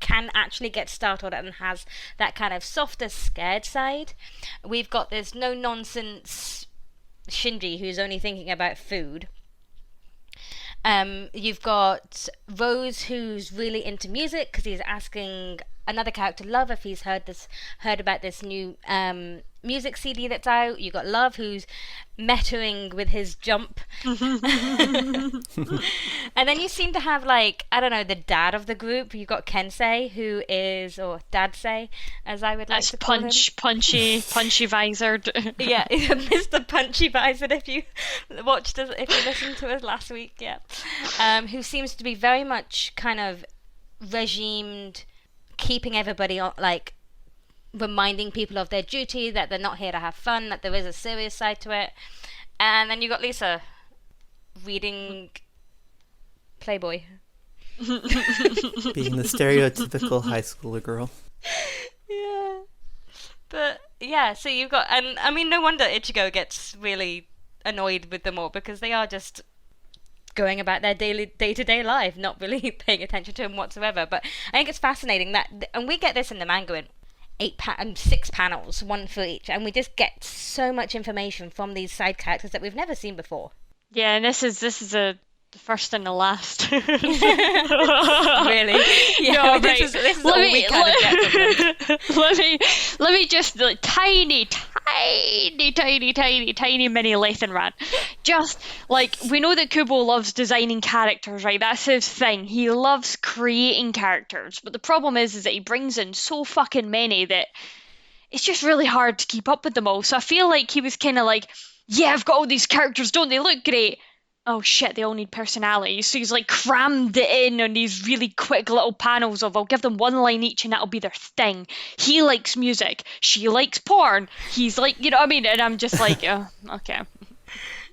can actually get startled and has that kind of softer, scared side. We've got this no-nonsense Shinji who's only thinking about food. You've got Rose, who's really into music because he's asking another character, Love, if he's heard about this new music CD that's out. You got Love, who's metaing with his jump. And then you seem to have, like, I don't know, the dad of the group. You've got Kensei, who is, or Dadsei, as I would like to call him. Punchy visored. Yeah, Mr. Punchy Visored, if you listened to us last week, yeah. Who seems to be very much kind of regimed, keeping everybody on, like, reminding people of their duty, that they're not here to have fun, that there is a serious side to it. And then you got Lisa reading Playboy. Being the stereotypical high schooler girl. Yeah. But, yeah, so you've got... And, I mean, no wonder Ichigo gets really annoyed with them all, because they are just going about their day-to-day life, not really paying attention to him whatsoever. But I think it's fascinating that... And we get this in the manga in 6 panels, one for each, and we just get so much information from these side characters that we've never seen before. Yeah, and this is the first and the last. Really? Yeah, no, right. This is all we kind of get from them. Let me just tiny mini Lethan rant. Just like, we know that Kubo loves designing characters, right? That's his thing. He loves creating characters, but the problem is that he brings in so fucking many that it's just really hard to keep up with them all. So I feel like he was kind of like, yeah, I've got all these characters, don't they look great? Oh shit, they all need personalities. So he's like crammed it in on these really quick little panels of, I'll give them one line each and that'll be their thing. He likes music. She likes porn. He's like, you know what I mean? And I'm just like, oh, okay.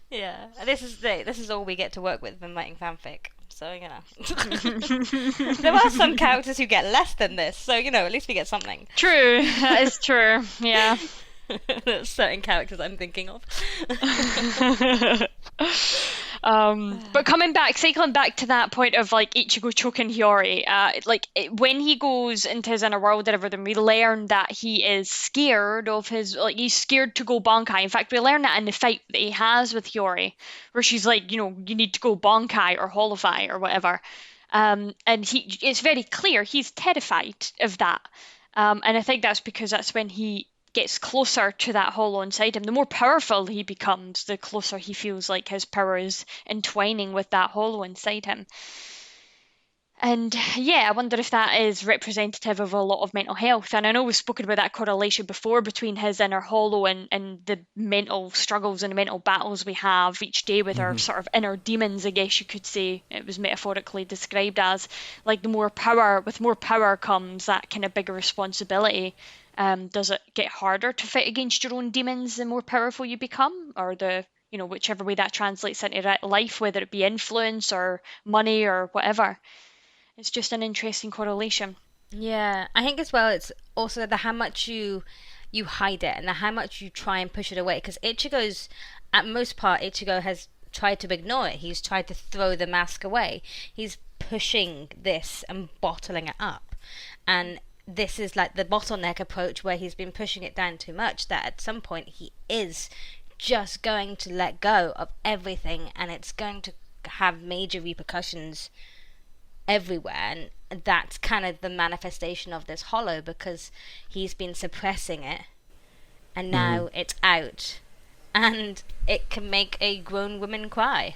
Yeah, this is all we get to work with when writing fanfic. So, there are some characters who get less than this. So, at least we get something. True, that is true. Yeah. There's certain characters I'm thinking of. But cycling back to that point of like Ichigo choking Hiyori, when he goes into his inner world and everything, we learn that he is scared of he's scared to go Bankai. In fact, we learn that in the fight that he has with Hiyori, where she's like, you need to go Bankai or Holofy or whatever. And it's very clear he's terrified of that. And I think that's because that's when he gets closer to that hollow inside him. The more powerful he becomes, the closer he feels like his power is entwining with that hollow inside him. And yeah, I wonder if that is representative of a lot of mental health. And I know we've spoken about that correlation before between his inner hollow and the mental struggles and the mental battles we have each day with our sort of inner demons, I guess you could say. It was metaphorically described as like with more power comes that kind of bigger responsibility. Does it get harder to fight against your own demons the more powerful you become? Or whichever way that translates into life, whether it be influence or money or whatever. It's just an interesting correlation. Yeah, I think as well it's also the how much you hide it and the how much you try and push it away. Because Ichigo's, at most part, Ichigo has tried to ignore it. He's tried to throw the mask away. He's pushing this and bottling it up. And this is like the bottleneck approach where he's been pushing it down too much that at some point he is just going to let go of everything and it's going to have major repercussions everywhere, and that's kind of the manifestation of this hollow because he's been suppressing it and now it's out and it can make a grown woman cry,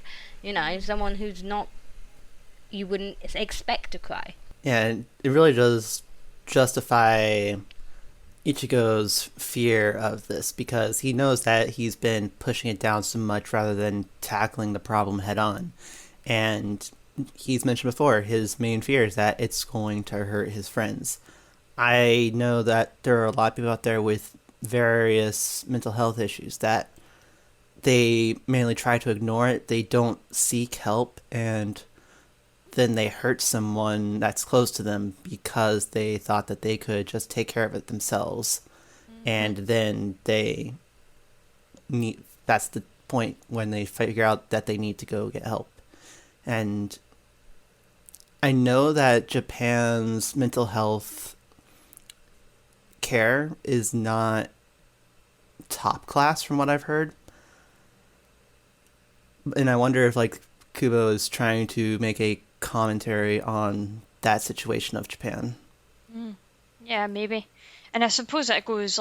someone who's not, you wouldn't expect to cry. Yeah, it really does justify Ichigo's fear of this because he knows that he's been pushing it down so much rather than tackling the problem head on. And he's mentioned before, his main fear is that it's going to hurt his friends. I know that there are a lot of people out there with various mental health issues that they mainly try to ignore it. They don't seek help, and then they hurt someone that's close to them because they thought that they could just take care of it themselves. And then that's the point when they figure out that they need to go get help. And I know that Japan's mental health care is not top class from what I've heard. And I wonder if Kubo is trying to make a commentary on that situation of Japan. Yeah, maybe. And I suppose it goes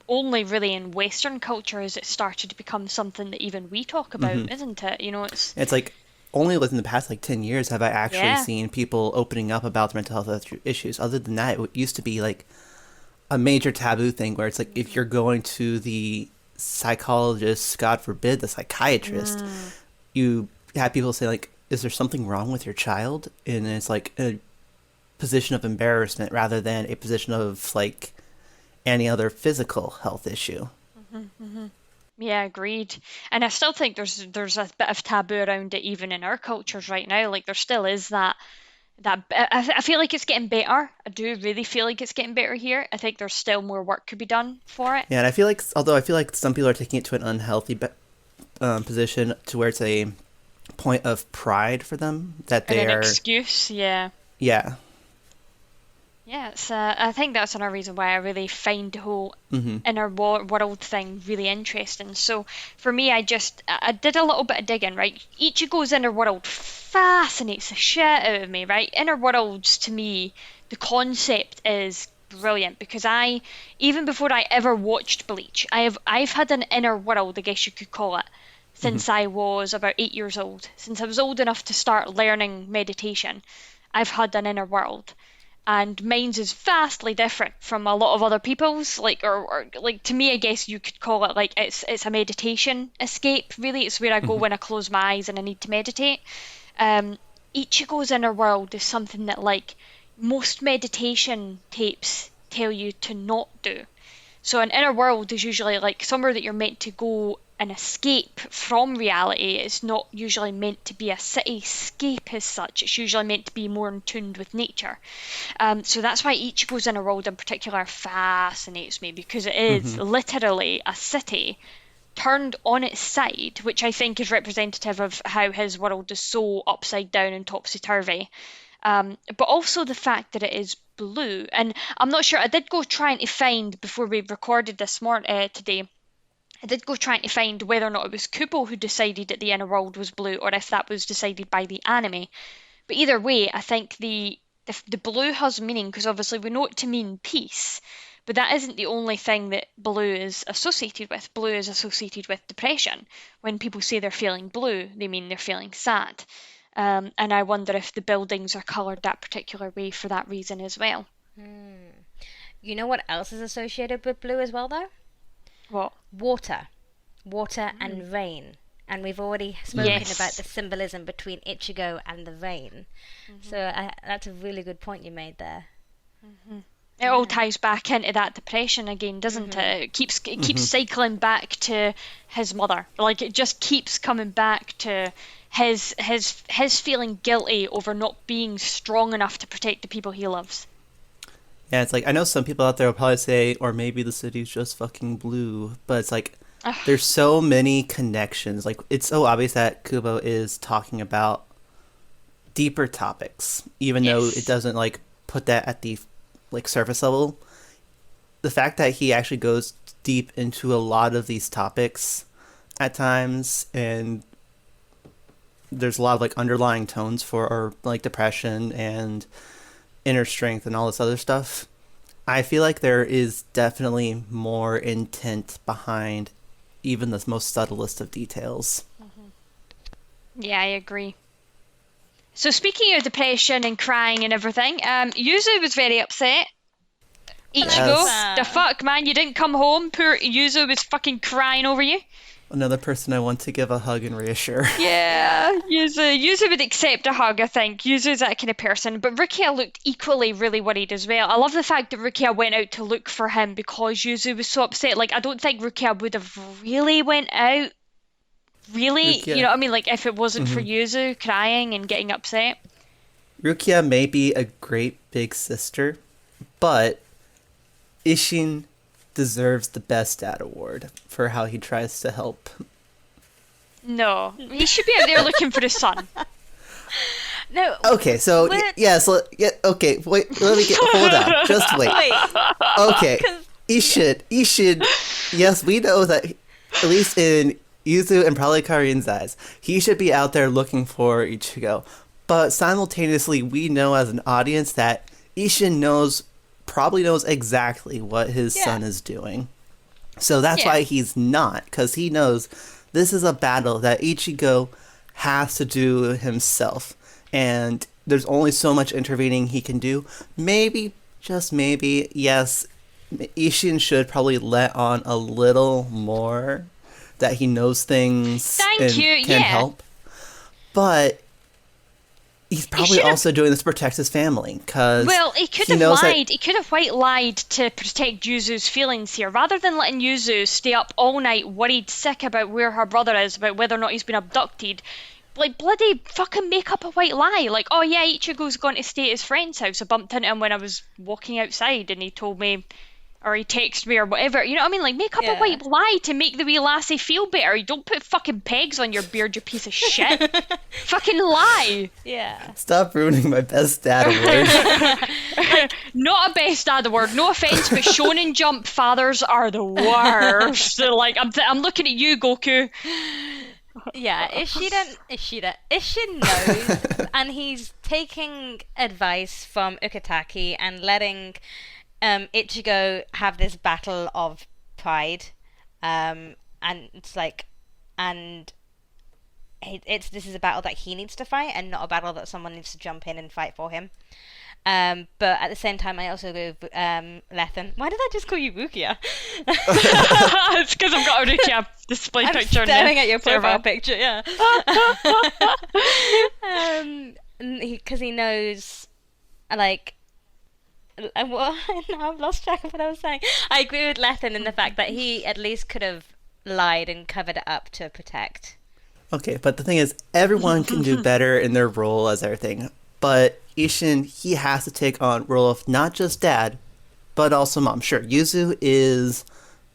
only really in Western culture has it started to become something that even we talk about, isn't it? It's only within the past 10 years have I actually seen people opening up about their mental health issues. Other than that, it used to be a major taboo thing where it's if you're going to the psychologist, God forbid, the psychiatrist, you have people say is there something wrong with your child? And it's a position of embarrassment rather than a position of any other physical health issue. Yeah, agreed. And I still think there's a bit of taboo around it even in our cultures right now. There still is that I feel like it's getting better. I do really feel like it's getting better here. I think there's still more work could be done for it. Yeah, and I feel like some people are taking it to an unhealthy position to where it's a point of pride for them that they And an are excuse, yeah. Yeah. Yeah, I think that's another reason why I really find the whole inner world thing really interesting. So for me, I did a little bit of digging, right? Ichigo's inner world fascinates the shit out of me, right? Inner worlds, to me, the concept is brilliant because even before I ever watched Bleach, I've had an inner world, I guess you could call it, since I was about 8 years old. Since I was old enough to start learning meditation, I've had an inner world. And mine's is vastly different from a lot of other people's. Or to me, I guess you could call it it's a meditation escape. Really, it's where I go when I close my eyes and I need to meditate. Ichigo's inner world is something that most meditation tapes tell you to not do. So an inner world is usually somewhere that you're meant to go and escape from reality. It's not usually meant to be a cityscape as such. It's usually meant to be more in tune with nature. So that's why Ichigo's inner world in particular fascinates me because it is literally a city turned on its side, which I think is representative of how his world is so upside down and topsy-turvy. But also the fact that it is blue. And I'm not sure, I did go trying to find, before we recorded this today, I did go trying to find whether or not it was Kubo who decided that the inner world was blue or if that was decided by the anime. But either way, I think the blue has meaning because obviously we know it to mean peace. But that isn't the only thing that blue is associated with. Blue is associated with depression. When people say they're feeling blue, they mean they're feeling sad. And I wonder if the buildings are coloured that particular way for that reason as well. You know what else is associated with blue as well, though? What? Water. Water and rain. And we've already spoken Yes. about the symbolism between Ichigo and the rain. So that's a really good point you made there. It all ties back into that depression again, doesn't it? It keeps cycling back to his mother. Like, it just keeps coming back to his feeling guilty over not being strong enough to protect the people he loves. Yeah, it's like, I know some people out there will probably say, or maybe the city's just fucking blue, but it's like, there's so many connections. Like, it's so obvious that Kubo is talking about deeper topics, even though it doesn't, like, put that at the, like, surface level. The fact that he actually goes deep into a lot of these topics at times, and there's a lot of, like, underlying tones for, like, depression and inner strength and all this other stuff. I feel like there is definitely more intent behind even the most subtlest of details. Yeah, I agree. So speaking of depression and crying and everything, Yuzu was very upset. Ichigo, Yes. the fuck, man, you didn't come home. Poor Yuzu was fucking crying over you. Another person I want to give a hug and reassure. Yeah, Yuzu would accept a hug, I think. Yuzu's that kind of person. But Rukia looked equally really worried as well. I love the fact that Rukia went out to look for him because Yuzu was so upset. Like, I don't think Rukia would have really went out. Really? Rukia. You know what I mean? Like, if it wasn't for Yuzu crying and getting upset. Rukia may be a great big sister, but Isshin deserves the best dad award for how he tries to help. No. He should be out there looking for his son. No. Okay, so okay, wait, let me hold on, just wait. Okay, Isshin, yes, we know that at least in Yuzu and probably Karin's eyes, he should be out there looking for Ichigo. But simultaneously, we know as an audience that Isshin probably knows exactly what his son is doing. So that's why he's not, because he knows this is a battle that Ichigo has to do himself. And there's only so much intervening he can do. Maybe, just maybe, yes, Isshin should probably let on a little more that he knows things and can help. But he's probably also doing this to protect his family, because he could have lied. He could have white lied to protect Yuzu's feelings here, rather than letting Yuzu stay up all night worried sick about where her brother is, about whether or not he's been abducted. Like, bloody fucking make up a white lie. Like, oh yeah, Ichigo's going to stay at his friend's house. I bumped into him when I was walking outside and he told me, or he texted me or whatever. You know what I mean? Like, make up a white lie to make the wee lassie feel better. Don't put fucking pegs on your beard, you piece of shit. Fucking lie. Yeah. Stop ruining my best dad award. Not a best dad award. No offense, but Shonen Jump fathers are the worst. So, like, I'm looking at you, Goku. Yeah, Isshin knows, and he's taking advice from Ukitake and letting Ichigo have this battle of pride, and it's like, and this is a battle that he needs to fight, and not a battle that someone needs to jump in and fight for him. But at the same time, I also go with Lethan. Why did I just call you Rukia? It's because I've got a Rukia display picture. I'm staring at your profile picture, yeah. Because he knows, like, now I've lost track of what I was saying. I agree with Lethan in the fact that he at least could have lied and covered it up to protect. Okay, but the thing is, everyone can do better in their role as everything. But Isshin, he has to take on role of not just dad, but also mom. Sure, Yuzu is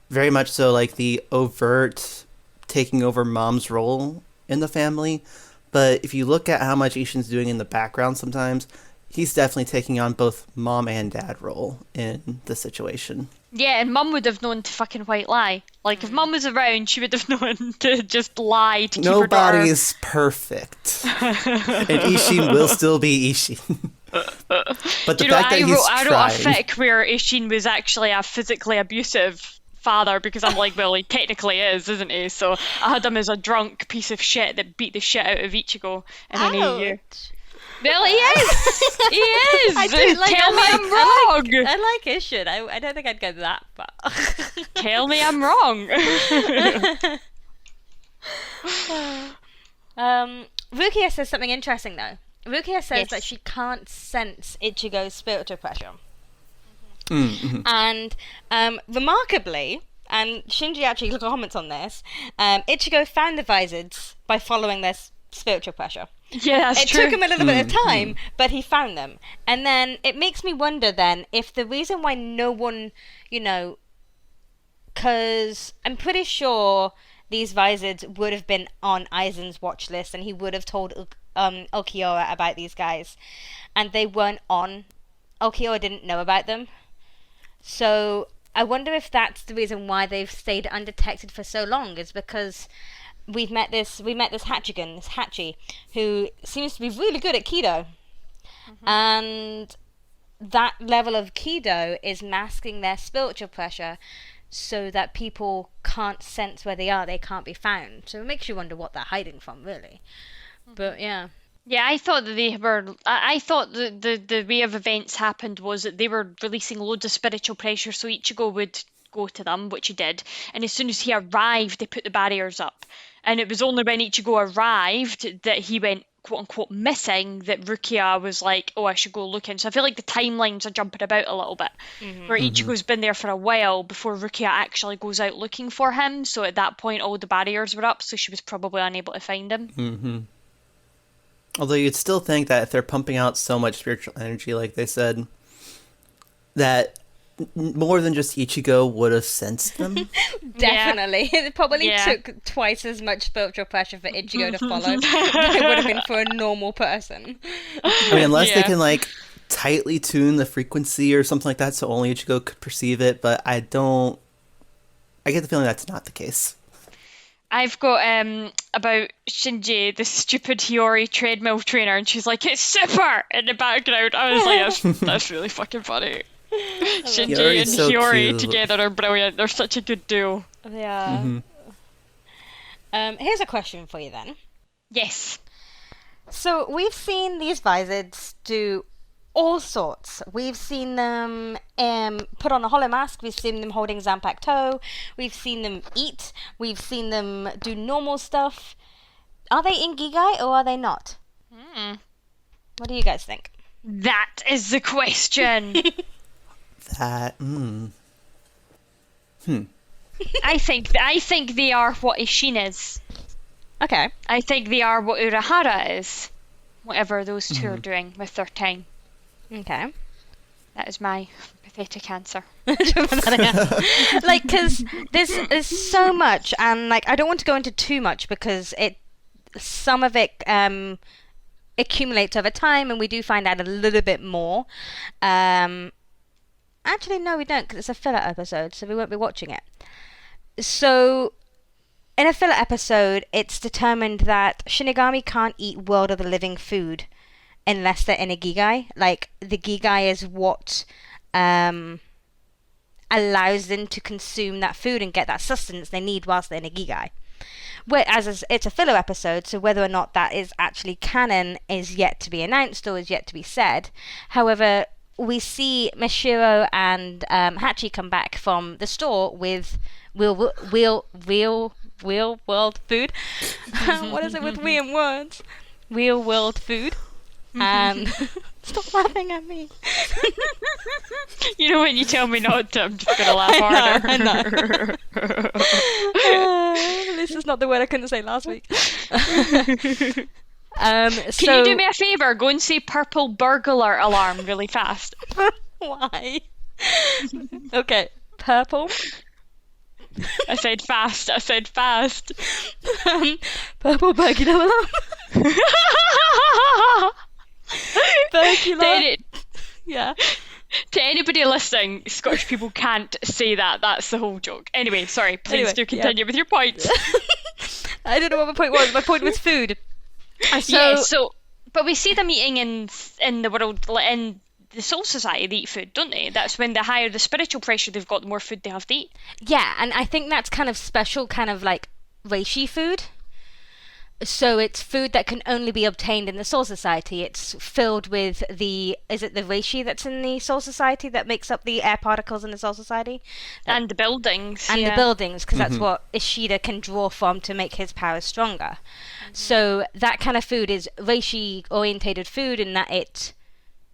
very much so like the overt taking over mom's role in the family. But if you look at how much Isshin's doing in the background sometimes, he's definitely taking on both mom and dad role in the situation. Yeah, and mum would have known to fucking white lie. Like, if mum was around, she would have known to just lie to keep her daughter. Nobody is perfect. And Isshin will still be Isshin. But the fact that he's I wrote a trying... fic where Isshin was actually a physically abusive father, because I'm like, well, he technically is, isn't he? So I had him as a drunk piece of shit that beat the shit out of Ichigo in an EU. Well, he is. He is. Tell me I'm wrong. I like Isshin. I don't think I'd go that far. Tell me I'm wrong. Rukia says something interesting though. Rukia says Yes. that she can't sense Ichigo's spiritual pressure. Mm-hmm. And remarkably, and Shinji actually comments on this, Ichigo found the Visoreds by following their spiritual pressure. Yeah, that's It true. took him a little bit of time, but he found them. And then it makes me wonder then if the reason why no one, because I'm pretty sure these Visoreds would have been on Aizen's watch list and he would have told Ulquiorra about these guys. And they weren't on. Ulquiorra didn't know about them. So I wonder if that's the reason why they've stayed undetected for so long, is because we met this Hachigan, this Hachi, who seems to be really good at Kido. And that level of Kido is masking their spiritual pressure so that people can't sense where they are, they can't be found. So it makes you wonder what they're hiding from, really. But yeah. Yeah, I thought that they were. I thought the way of events happened was that they were releasing loads of spiritual pressure, so Ichigo would go to them, which he did. And as soon as he arrived, they put the barriers up. And it was only when Ichigo arrived that he went quote unquote missing that Rukia was like, oh, I should go looking. So I feel like the timelines are jumping about a little bit, where Ichigo's been there for a while before Rukia actually goes out looking for him. So at that point, all the barriers were up, so she was probably unable to find him. Mm-hmm. Although you'd still think that if they're pumping out so much spiritual energy, like they said, that more than just Ichigo would have sensed them. Definitely. It probably Yeah. took twice as much spiritual pressure for Ichigo to follow than it would have been for a normal person. I mean, unless they Yeah. can, like, tightly tune the frequency or something like that so only Ichigo could perceive it, but I get the feeling that's not the case. I've got about Shinji, the stupid Hiyori treadmill trainer, and she's like, it's super in the background. I was like, that's really fucking funny. Shinji Hiyori's and so Hiyori cute. together are brilliant. They're such a good duo. Yeah. Here's a question for you then. Yes. So we've seen these Visoreds do all sorts. We've seen them put on a hollow mask. We've seen them holding Zampato. We've seen them eat. We've seen them do normal stuff. Are they Ingigai or are they not? What do you guys think? That is the question. That, I think they are what Isshin is. Okay. I think they are what Urahara is. Whatever those two are doing with their time. Okay. That is my pathetic answer. Like, because there's so much, and like I don't want to go into too much because some of it accumulates over time, and we do find out a little bit more. Actually, no, we don't, because it's a filler episode, so we won't be watching it. So, in a filler episode, it's determined that Shinigami can't eat World of the Living food unless they're in a Gigai. Like, the Gigai is what allows them to consume that food and get that sustenance they need whilst they're in a Gigai. Whereas it's a filler episode, so whether or not that is actually canon is yet to be announced or is yet to be said. However, we see Moshiro and Hachi come back from the store with real world food. What is it with me and words? Real world food. Stop laughing at me. You know when you tell me not to, I'm just gonna laugh harder. I know. This is not the word I couldn't say last week. Can you do me a favour? Go and say purple burglar alarm really fast. Why? Okay, purple. I said fast. Purple burglar alarm. Burglar. Yeah. To anybody listening, Scottish people can't say that. That's the whole joke. Anyway, sorry. Please do continue with your points. I don't know what my point was. My point was food. But we see them eating in the world, in the Soul Society, they eat food, don't they? That's when the higher the spiritual pressure they've got, the more food they have to eat. Yeah, and I think that's kind of special, kind of like reishi food. So it's food that can only be obtained in the Soul Society. It's filled with is it the reishi that's in the Soul Society that makes up the air particles in the Soul Society? And the buildings. And the buildings, because that's what Ishida can draw from to make his powers stronger. So that kind of food is reishi orientated food, in that it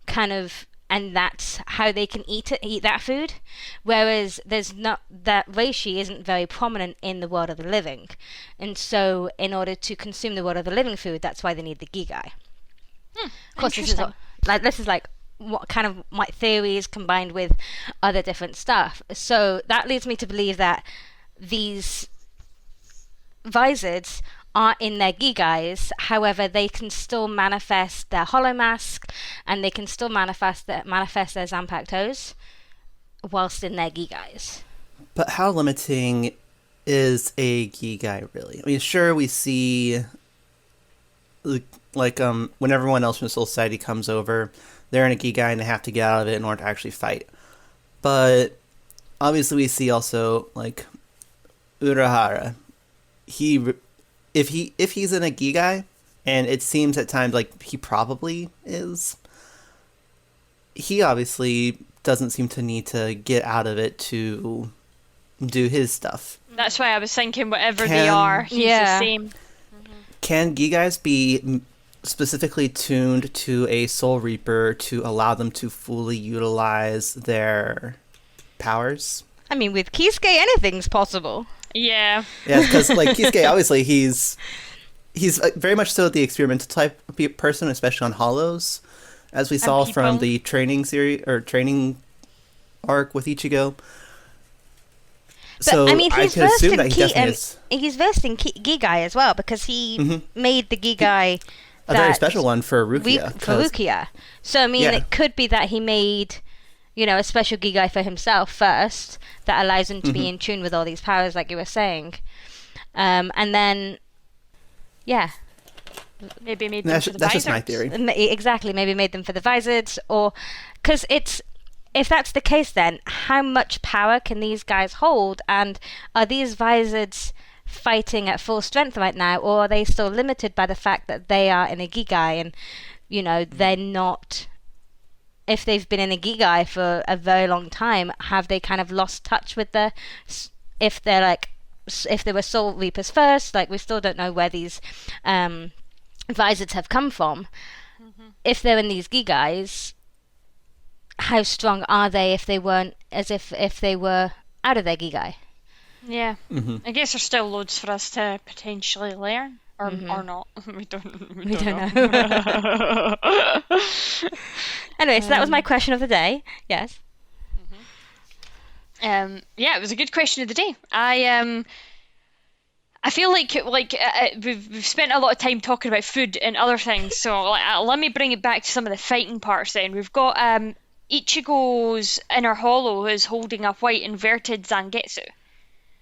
kind of, and that's how they can eat that food, whereas there's not, that reishi isn't very prominent in the world of the living, and so in order to consume the world of the living food, that's why they need the gigai. Of course, this is like what kind of my theories combined with other different stuff. So that leads me to believe that these visoreds are in their gigais, however they can still manifest their hollow mask, and they can still manifest their Zampatos whilst in their gigais. But how limiting is a gigai really? I mean, sure, we see like when everyone else from the Soul Society comes over, they're in a gigai and they have to get out of it in order to actually fight. But obviously we see also like Urahara. If he's in a gigai, and it seems at times like he probably is, he obviously doesn't seem to need to get out of it to do his stuff. That's why I was thinking whatever they are, he's the same. Can gigais be specifically tuned to a Soul Reaper to allow them to fully utilize their powers? I mean, with Kisuke, anything's possible. Yeah. Yeah, because like Kisuke, obviously he's very much so the experimental type of person, especially on Hollows, as we saw from the training series or training arc with Ichigo. But, so I mean, I can assume that he definitely is. He's versed in gigai as well, because he made the gigai a very special one for Rukia. Rukia. So I mean, it could be that he made, a special gigai for himself first that allows him to be in tune with all these powers, like you were saying. And then, maybe made them for the That's visoreds. just my theory. Exactly, maybe made them for the visoreds, or because if that's the case, then how much power can these guys hold, and are these visoreds fighting at full strength right now, or are they still limited by the fact that they are in a gigai, and they're not? If they've been in a gigai for a very long time, have they kind of lost touch with if they were Soul Reapers first, like we still don't know where these visoreds have come from. If they're in these gigais, how strong are they if they weren't, as if they were out of their gigai? Yeah. I guess there's still loads for us to potentially learn. Or not. We don't know. Anyway, so that was my question of the day. Yes. It was a good question of the day. I feel like we've spent a lot of time talking about food and other things, so let me bring it back to some of the fighting parts then. We've got Ichigo's inner hollow is holding a white inverted Zangetsu.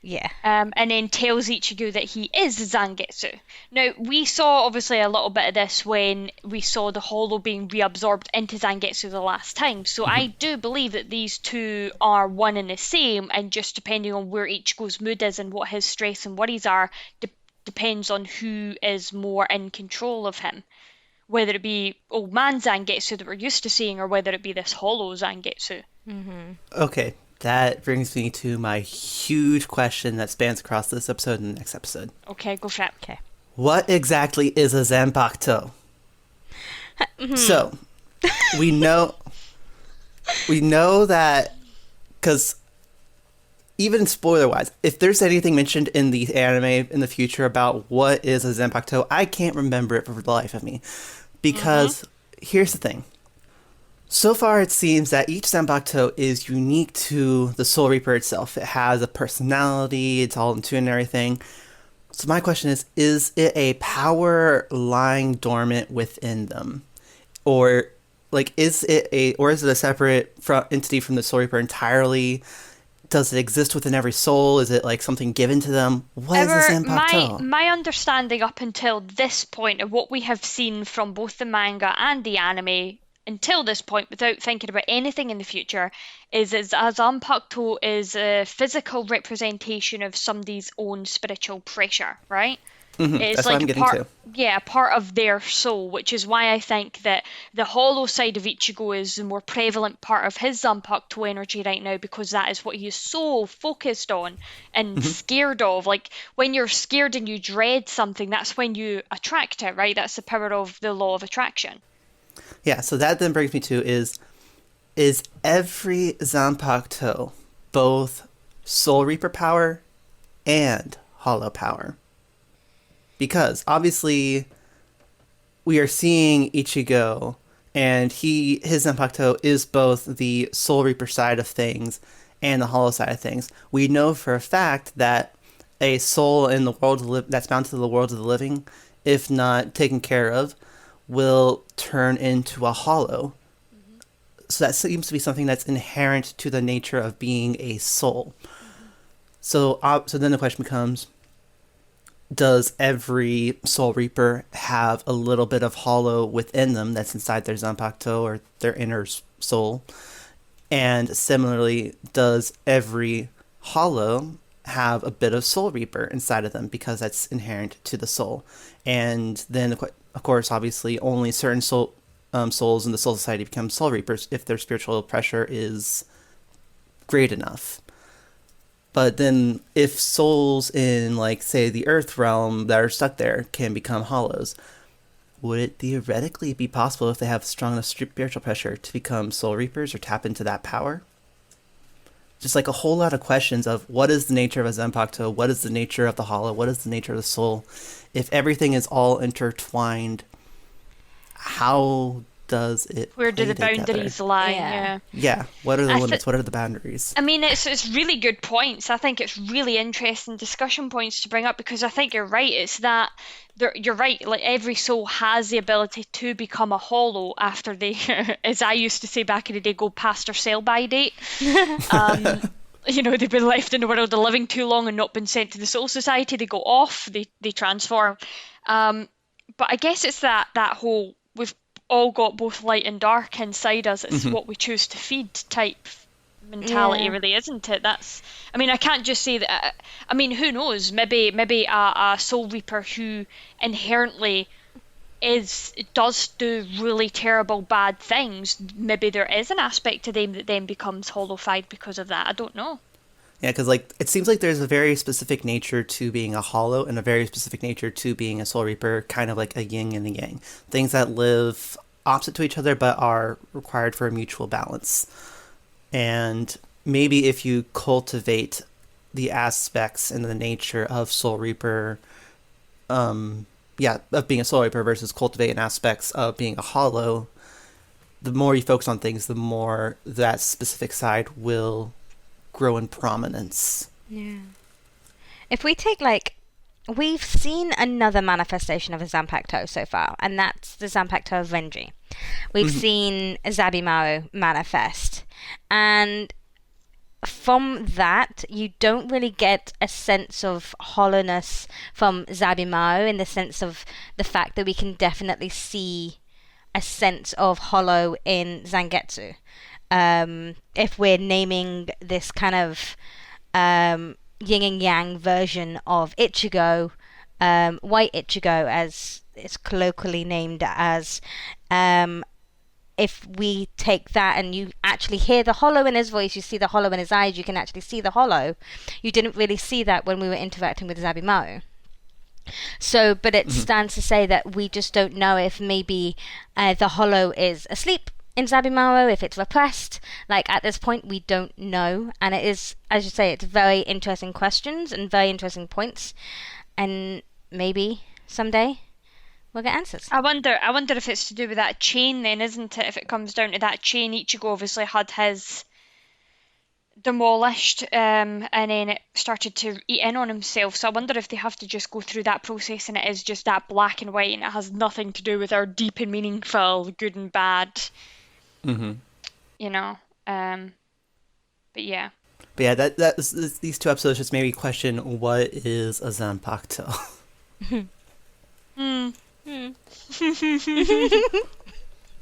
Yeah. And then tells Ichigo that he is Zangetsu. Now, we saw obviously a little bit of this when we saw the hollow being reabsorbed into Zangetsu the last time. So I do believe that these two are one and the same, and just depending on where Ichigo's mood is and what his stress and worries are, depends on who is more in control of him. Whether it be old man Zangetsu that we're used to seeing, or whether it be this hollow Zangetsu. Okay. That brings me to my huge question that spans across this episode and the next episode. Okay, go for it. Okay. What exactly is a Zampato? So, we know that, because even spoiler-wise, if there's anything mentioned in the anime in the future about what is a Zampato, I can't remember it for the life of me. Because, here's the thing. So far, it seems that each Zampato is unique to the Soul Reaper itself. It has a personality, it's all in tune and everything. So my question is it a power lying dormant within them? Or, is it a separate entity from the Soul Reaper entirely? Does it exist within every soul? Is it, something given to them? What is a Zampato? My understanding up until this point of what we have seen from both the manga and the anime until this point, without thinking about anything in the future, is a Zampato is a physical representation of somebody's own spiritual pressure, right? It's That's what like I'm a getting part, to. yeah, a part of their soul, which is why I think that the hollow side of Ichigo is the more prevalent part of his Zanpakuto energy right now, because that is what he is so focused on and scared of. Like, when you're scared and you dread something, that's when you attract it, right? That's the power of the law of attraction. Yeah, so that then brings me to is every Zanpakuto both Soul Reaper power and Hollow power? Because obviously we are seeing Ichigo, and his Zanpakuto is both the Soul Reaper side of things and the Hollow side of things. We know for a fact that a soul in the world that's bound to the world of the living, if not taken care of, will turn into a Hollow. So that seems to be something that's inherent to the nature of being a soul. So then the question becomes, does every Soul Reaper have a little bit of Hollow within them that's inside their Zanpakuto or their inner soul? And similarly, does every Hollow have a bit of Soul Reaper inside of them, because that's inherent to the soul? And then, of course, obviously, only certain souls in the Soul Society become Soul Reapers if their spiritual pressure is great enough. But then if souls in, like, say, the Earth realm that are stuck there can become Hollows, would it theoretically be possible, if they have strong enough spiritual pressure, to become Soul Reapers or tap into that power? Just like a whole lot of questions of what is the nature of a Zanpakuto, what is the nature of the Hollow, what is the nature of the soul? If everything is all intertwined, how does it Where do the play boundaries together? lie? Yeah. Yeah, what are the limits? What are the boundaries? I mean, it's really good points. I think it's really interesting discussion points to bring up, because I think you're right. It's that you're right. Like, every soul has the ability to become a hollow after they, as I used to say back in the day, go past their sell-by date. They've been left in the world of the living too long and not been sent to the Soul Society. They go off. They transform. But I guess it's that whole, we've all got both light and dark inside us. It's what we choose to feed type mentality, really, isn't it? I can't just say that. Who knows? Maybe a Soul Reaper who inherently does do really terrible bad things. Maybe there is an aspect to them that then becomes hollowified because of that. I don't know. Yeah, because it seems like there's a very specific nature to being a Hollow and a very specific nature to being a Soul Reaper, kind of like a yin and a yang. Things that live opposite to each other but are required for a mutual balance. And maybe if you cultivate the aspects and the nature of Soul Reaper, of being a Soul Reaper versus cultivating aspects of being a Hollow, the more you focus on things, the more that specific side will grow in prominence. Yeah. If we take, we've seen another manifestation of a Zanpakuto so far, and that's the Zanpakuto of Renji. We've seen Zabimaru manifest, and from that, you don't really get a sense of hollowness from Zabimaru, in the sense of the fact that we can definitely see a sense of hollow in Zangetsu. If we're naming this kind of yin and yang version of Ichigo, White Ichigo, as it's colloquially named as, if we take that and you actually hear the hollow in his voice, you see the hollow in his eyes, you can actually see the hollow. You didn't really see that when we were interacting with Zabimaru. So, but it stands to say that we just don't know if maybe the hollow is asleep in Zabimaru, if it's repressed. At this point, we don't know. And it is, as you say, it's very interesting questions and very interesting points. And maybe someday we'll get answers. I wonder if it's to do with that chain then, isn't it? If it comes down to that chain, Ichigo obviously had his demolished, and then it started to eat in on himself. So I wonder if they have to just go through that process, and it is just that black and white, and it has nothing to do with our deep and meaningful good and bad. But yeah. But yeah, these two episodes just made me question, what is a Zanpakuto?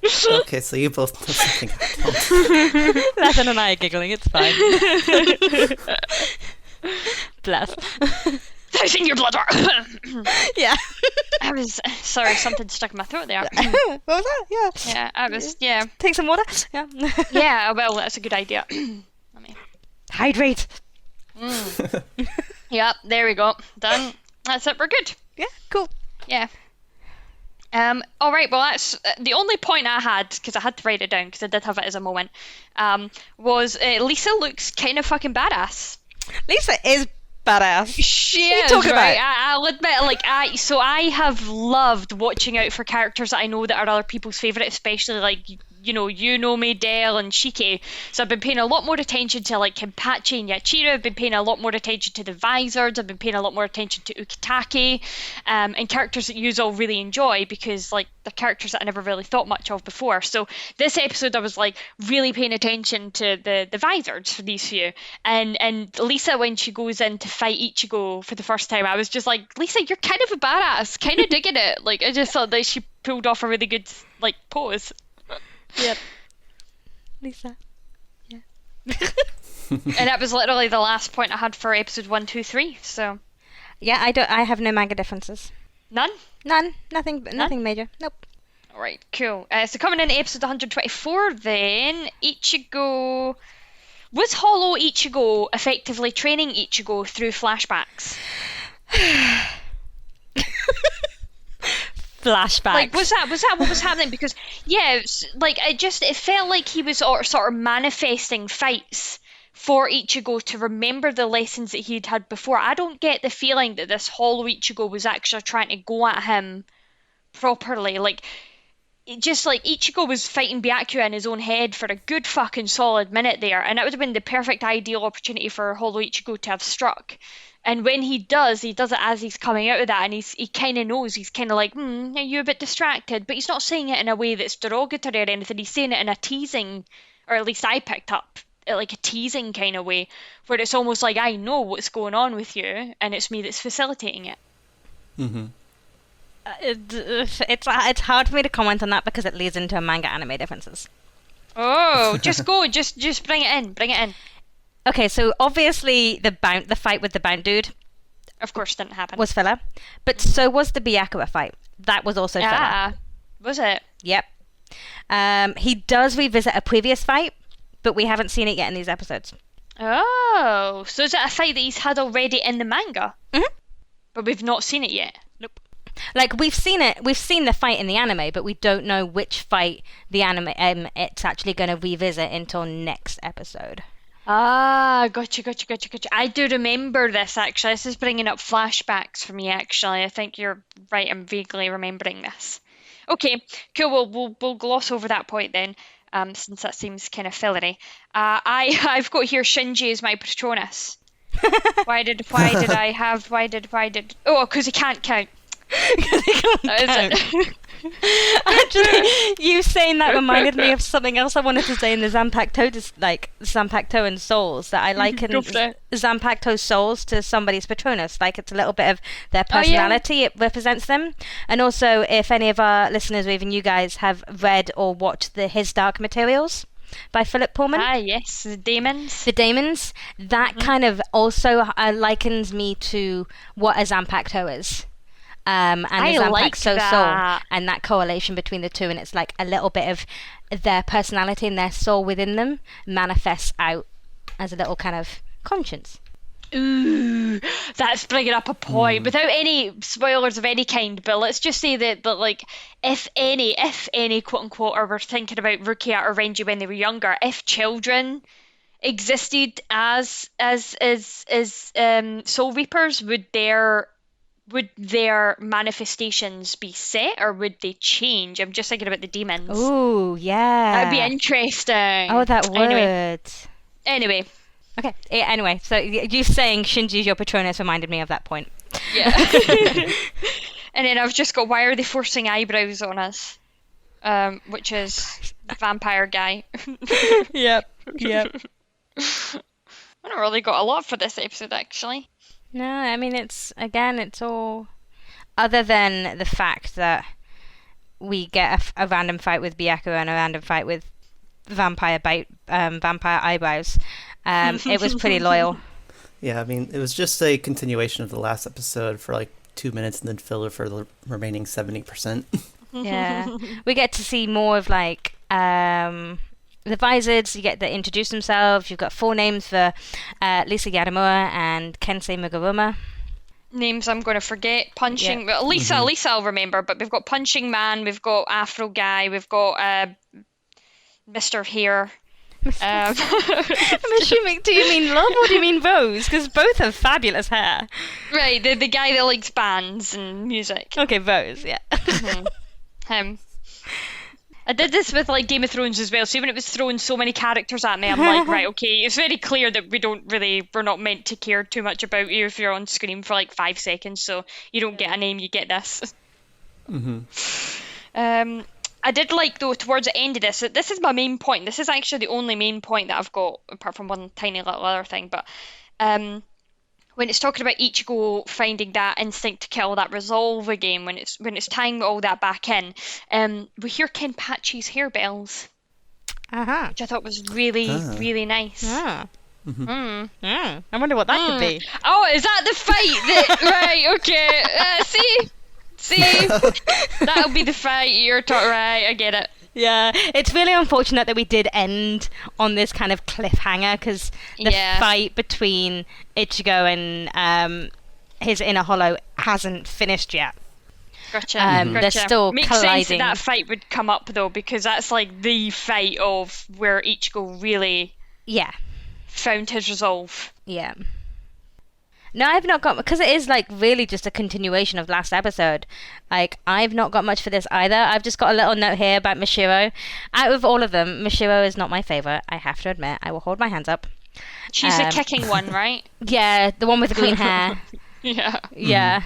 Okay, so you both know something I don't. Lethan and I are giggling, it's fine. Bless. It's in your blood. Yeah. I was sorry, something stuck in my throat there. What was that? Yeah. Yeah, I was. Yeah, Take some water? Yeah. yeah. Well, that's a good idea. Let me. Hydrate. Yep, there we go. Done. That's it. We're good. Yeah, cool. Yeah. All right. Well, that's the only point I had, because I had to write it down because I did have it as a moment. Was Lisa looks kind of fucking badass. Lisa is badass. She What are you is, talking right? about? I'll admit, like, I have loved watching out for characters that I know that are other people's favourite, especially like, you know, Nomi, Del, and Shiki. So I've been paying a lot more attention to like Kenpachi and Yachiro. I've been paying a lot more attention to the Visoreds. I've been paying a lot more attention to Ukitake, and characters that you all really enjoy, because like they're characters that I never really thought much of before. So this episode I was like really paying attention to the Visoreds for these few, and Lisa, when she goes in to fight Ichigo for the first time, I was just like, Lisa, you're kind of a badass, kind of digging it. Like, I just thought that she pulled off a really good like pose. Yep. Lisa. Yeah. And that was literally the last point I had for episode 1, 2, 3. So Yeah, I have no manga differences. none. None. Nothing major. Nope. All right, cool. So coming in episode 124, then Ichigo was Hollow Ichigo effectively training Ichigo through flashbacks. Flashbacks. Like, was that what was happening? Because yeah, like it felt like he was sort of manifesting fights for Ichigo to remember the lessons that he'd had before. I don't get the feeling that this Hollow Ichigo was actually trying to go at him properly. Like, it just like Ichigo was fighting Byakuya in his own head for a good fucking solid minute there, and that would have been the perfect ideal opportunity for Hollow Ichigo to have struck. And when he does it as he's coming out of that, and he kind of knows, he's kind of like, are you a bit distracted? But he's not saying it in a way that's derogatory or anything. He's saying it in a teasing, or at least I picked up, like a teasing kind of way, where it's almost like, I know what's going on with you, and it's me that's facilitating it. Mm-hmm. It's hard for me to comment on that because it leads into manga anime differences. Oh, just go, just bring it in. Okay, so obviously the fight with the bound dude Of course, didn't happen. was filler, but so was the Byakuya fight. That was also filler. Ah, was it? Yep. He does revisit a previous fight, but we haven't seen it yet in these episodes. Oh, so is it a fight that he's had already in the manga? Mhm. But we've not seen it yet. Nope. Like, we've seen the fight in the anime, but we don't know which fight the anime it's actually going to revisit until next episode. Ah, gotcha. I do remember this, actually. This is bringing up flashbacks for me, actually. I think you're right. I'm vaguely remembering this. Okay, cool. We'll gloss over that point then, since that seems kind of fillery. I've got here Shinji as my Patronus. Why did oh, because he can't count. That is it. Actually, you saying that reminded me of something else I wanted to say in the Zampato, like Zampato and Souls, that I liken Go for it. Zampato's souls to somebody's Patronus. Like, it's a little bit of their Oh, yeah. personality, it represents them. And also, if any of our listeners, or even you guys, have read or watched His Dark Materials by Philip Pullman. Ah, yes, the demons. The Daemons, that kind of also likens me to what a Zampacto is. And the I Zampac like Soul, that. and that correlation between the two, and it's like a little bit of their personality and their soul within them manifests out as a little kind of conscience. Ooh, that's bringing up a point. Without any spoilers of any kind, but let's just say that like, if any quote unquote, or we're thinking about Rukia or Renji when they were younger, if children existed as soul reapers, would their manifestations be set, or would they change? I'm just thinking about the demons. Ooh, yeah. That'd be interesting. Oh, that would. Anyway. Okay. Anyway, so you saying Shinji's your Patronus reminded me of that point. Yeah. And then I've just got, why are they forcing eyebrows on us? Which is the vampire guy. Yep. I don't really got a lot for this episode, actually. No, I mean, it's all other than the fact that we get a random fight with Byaku and a random fight with vampire eyebrows. It was pretty loyal. Yeah, I mean, it was just a continuation of the last episode for like 2 minutes and then filler for the remaining 70%. Yeah. We get to see more of like the Visoreds. You get to introduce themselves. You've got full names for Lisa Yaramura and Kensei Muguruma. Names I'm going to forget. Punching... Well, Lisa I'll remember, but we've got Punching Man, we've got Afro Guy, we've got Mr. Hair. I'm assuming, do you mean Love or do you mean Rose? Because both have fabulous hair. Right, the guy that likes bands and music. Okay, Rose, yeah. Him. I did this with like Game of Thrones as well, so even if it was throwing so many characters at me, I'm like, right, okay, it's very clear that we're not meant to care too much about you if you're on screen for like 5 seconds, so you don't get a name, you get this. I did like, though, towards the end of this is my main point. This is actually the only main point that I've got, apart from one tiny little other thing, but when it's talking about Ichigo finding that instinct to kill, that resolve again, when it's tying all that back in, we hear Kenpachi's hair bells, which I thought was really, really nice. I wonder what that could be. Oh, is that the fight? Right, okay. See? That'll be the fight you're talking, right, I get it. Yeah, it's really unfortunate that we did end on this kind of cliffhanger, because the fight between Ichigo and his inner hollow hasn't finished yet. Gotcha. They're still Makes colliding. sense that fight would come up, though, because that's like the fight of where Ichigo really found his resolve. Yeah. No, I've not got, because it is like really just a continuation of last episode. Like, I've not got much for this either. I've just got a little note here about Moshiro. Out of all of them, Moshiro is not my favourite. I have to admit. I will hold my hands up. She's the kicking one, right? Yeah, the one with the green hair. Yeah.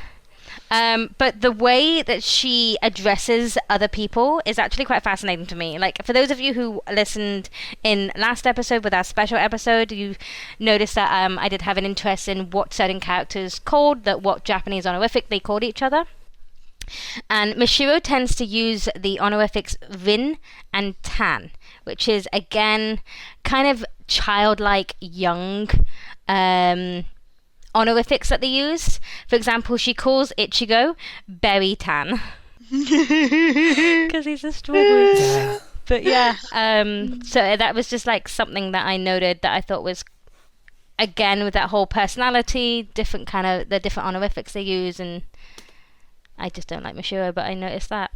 But the way that she addresses other people is actually quite fascinating to me. Like, for those of you who listened in last episode with our special episode, you noticed that I did have an interest in what certain characters called, what Japanese honorific they called each other. And Moshiro tends to use the honorifics Rin and Tan, which is, again, kind of childlike, young honorifics that they use. For example, she calls Ichigo Berry Tan because he's a strawberry. But yeah, so that was just like something that I noted that I thought was, again, with that whole personality, different kind of the different honorifics they use, and I just don't like Moshiro, but I noticed that.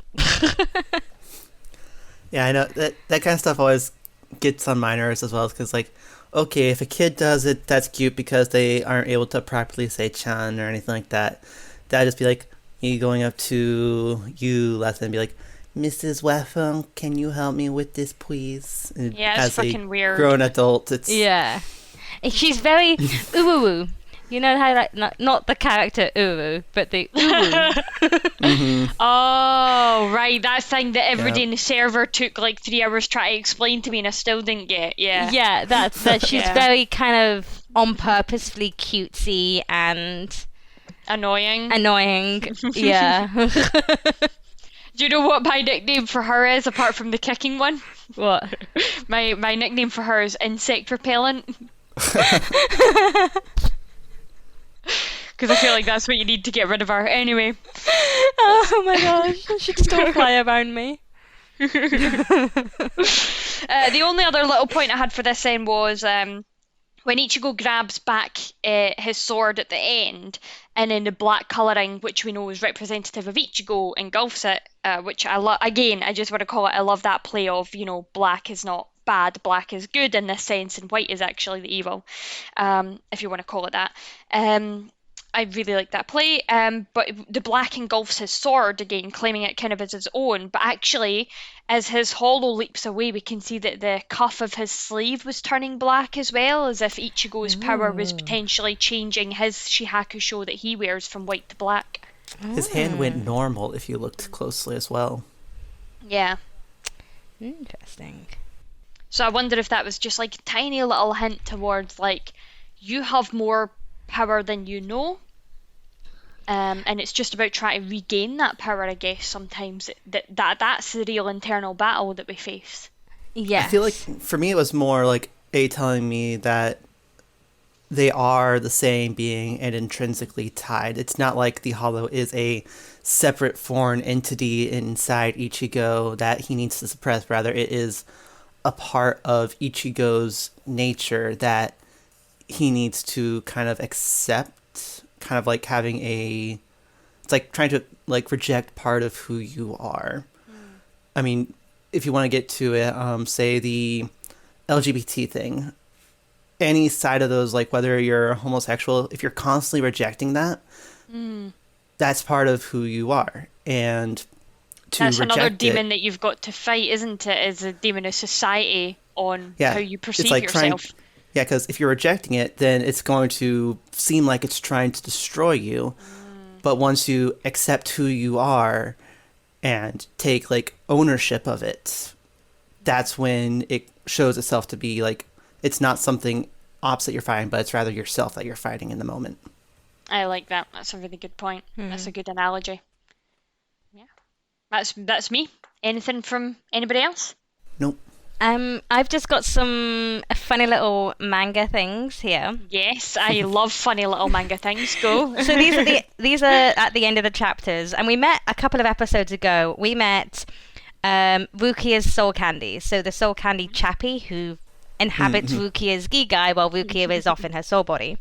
Yeah, I know that kind of stuff always gets on my nerves as well, because like, okay, if a kid does it, that's cute because they aren't able to properly say Chan or anything like that. That'd just be like me going up to you, Lethan, and be like, Mrs. Waffle, can you help me with this, please? And yeah, it's fucking weird. Grown adult, it's... Yeah. She's very uwu. You know how, like, not the character Uru, but the uwu. Oh, right, that thing that everybody in the server took like 3 hours trying to explain to me and I still didn't get. Yeah, that's that. She's very kind of on purposefully cutesy and annoying. Yeah. Do you know what my nickname for her is, apart from the kicking one? What? My nickname for her is insect repellent. Because I feel like that's what you need to get rid of her. Anyway. Oh my gosh, she'd still fly around me. The only other little point I had for this then was when Ichigo grabs back his sword at the end, and then the black colouring, which we know is representative of Ichigo, engulfs it, which I love. Again, I just want to call it, I love that play of, black is not bad, black is good in this sense, and white is actually the evil, if you want to call it that. I really like that play, but the black engulfs his sword again, claiming it kind of as his own, but actually, as his hollow leaps away, we can see that the cuff of his sleeve was turning black as well, as if Ichigo's power was potentially changing his shihakusho that he wears from white to black. His hand went normal if you looked closely as well. Yeah. Interesting. So I wonder if that was just like a tiny little hint towards like, you have more power than you know, And it's just about trying to regain that power, I guess. Sometimes that's the real internal battle that we face. Yes. I feel like for me it was more like A telling me that they are the same being and intrinsically tied. It's not like the Hollow is a separate foreign entity inside Ichigo that he needs to suppress. Rather, it is a part of Ichigo's nature that he needs to kind of accept, kind of like having it's like trying to like reject part of who you are. I mean, if you want to get to it, say the LGBT thing, any side of those, like whether you're homosexual, if you're constantly rejecting that, that's part of who you are. And that's another demon that you've got to fight, isn't it? Is a demon of society on how you perceive yourself. Yeah, because if you're rejecting it, then it's going to seem like it's trying to destroy you. But once you accept who you are and take like ownership of it, that's when it shows itself to be like, it's not something opposite you're fighting, but it's rather yourself that you're fighting in the moment. I like that. That's a really good point. That's a good analogy. Yeah. That's me. Anything from anybody else? Nope. I've just got some funny little manga things here. Yes, I love funny little manga things. Go. So these are at the end of the chapters, and we met a couple of episodes ago. We met Rukia's soul candy. So the soul candy chappie who inhabits Rukia's Gigai while Rukia is off in her soul body.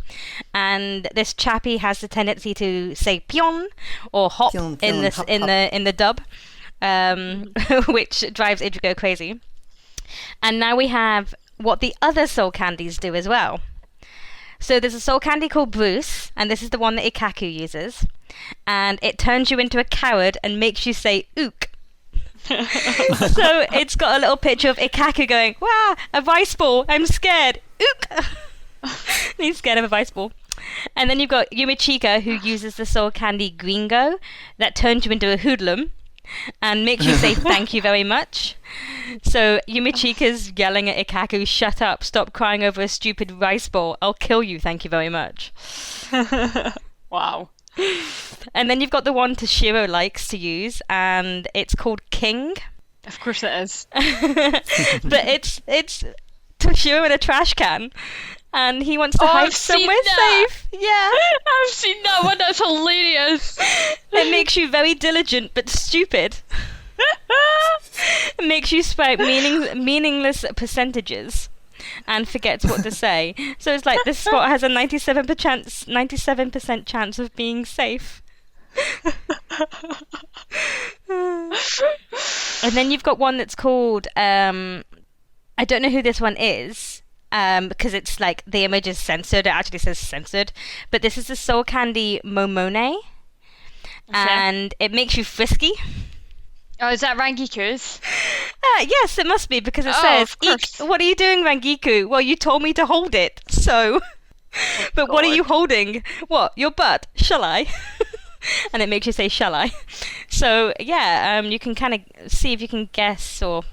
And this chappie has the tendency to say pion or hop Pion, in hop, in the dub, which drives Ichigo crazy. And now we have what the other soul candies do as well. So there's a soul candy called Bruce, and this is the one that Ikaku uses. And it turns you into a coward and makes you say ook. So it's got a little picture of Ikaku going, wow, a vice ball, I'm scared, ook. He's scared of a vice ball. And then you've got Yumichika, who uses the soul candy Gringo that turns you into a hoodlum and makes you say thank you very much. So Yumichika's yelling at Ikaku, shut up, stop crying over a stupid rice ball, I'll kill you, thank you very much. Wow. And then you've got the one Toshiro likes to use, and it's called King. Of course it is. But it's Toshiro in a trash can, and he wants to hide somewhere safe. Yeah. I've seen that one, that's hilarious. It makes you very diligent but stupid. It makes you spout meaningless percentages and forgets what to say. So it's like this spot has a 97% chance of being safe. And then you've got one that's called I don't know who this one is, because it's like the image is censored. It actually says censored, but this is the soul candy Momone, and it makes you frisky. Oh, is that Rangiku's? Yes, it must be, because it says, what are you doing, Rangiku? Well, you told me to hold it, so... But what are you holding? What, your butt? Shall I? And it makes you say, shall I? So, yeah, you can kind of see if you can guess or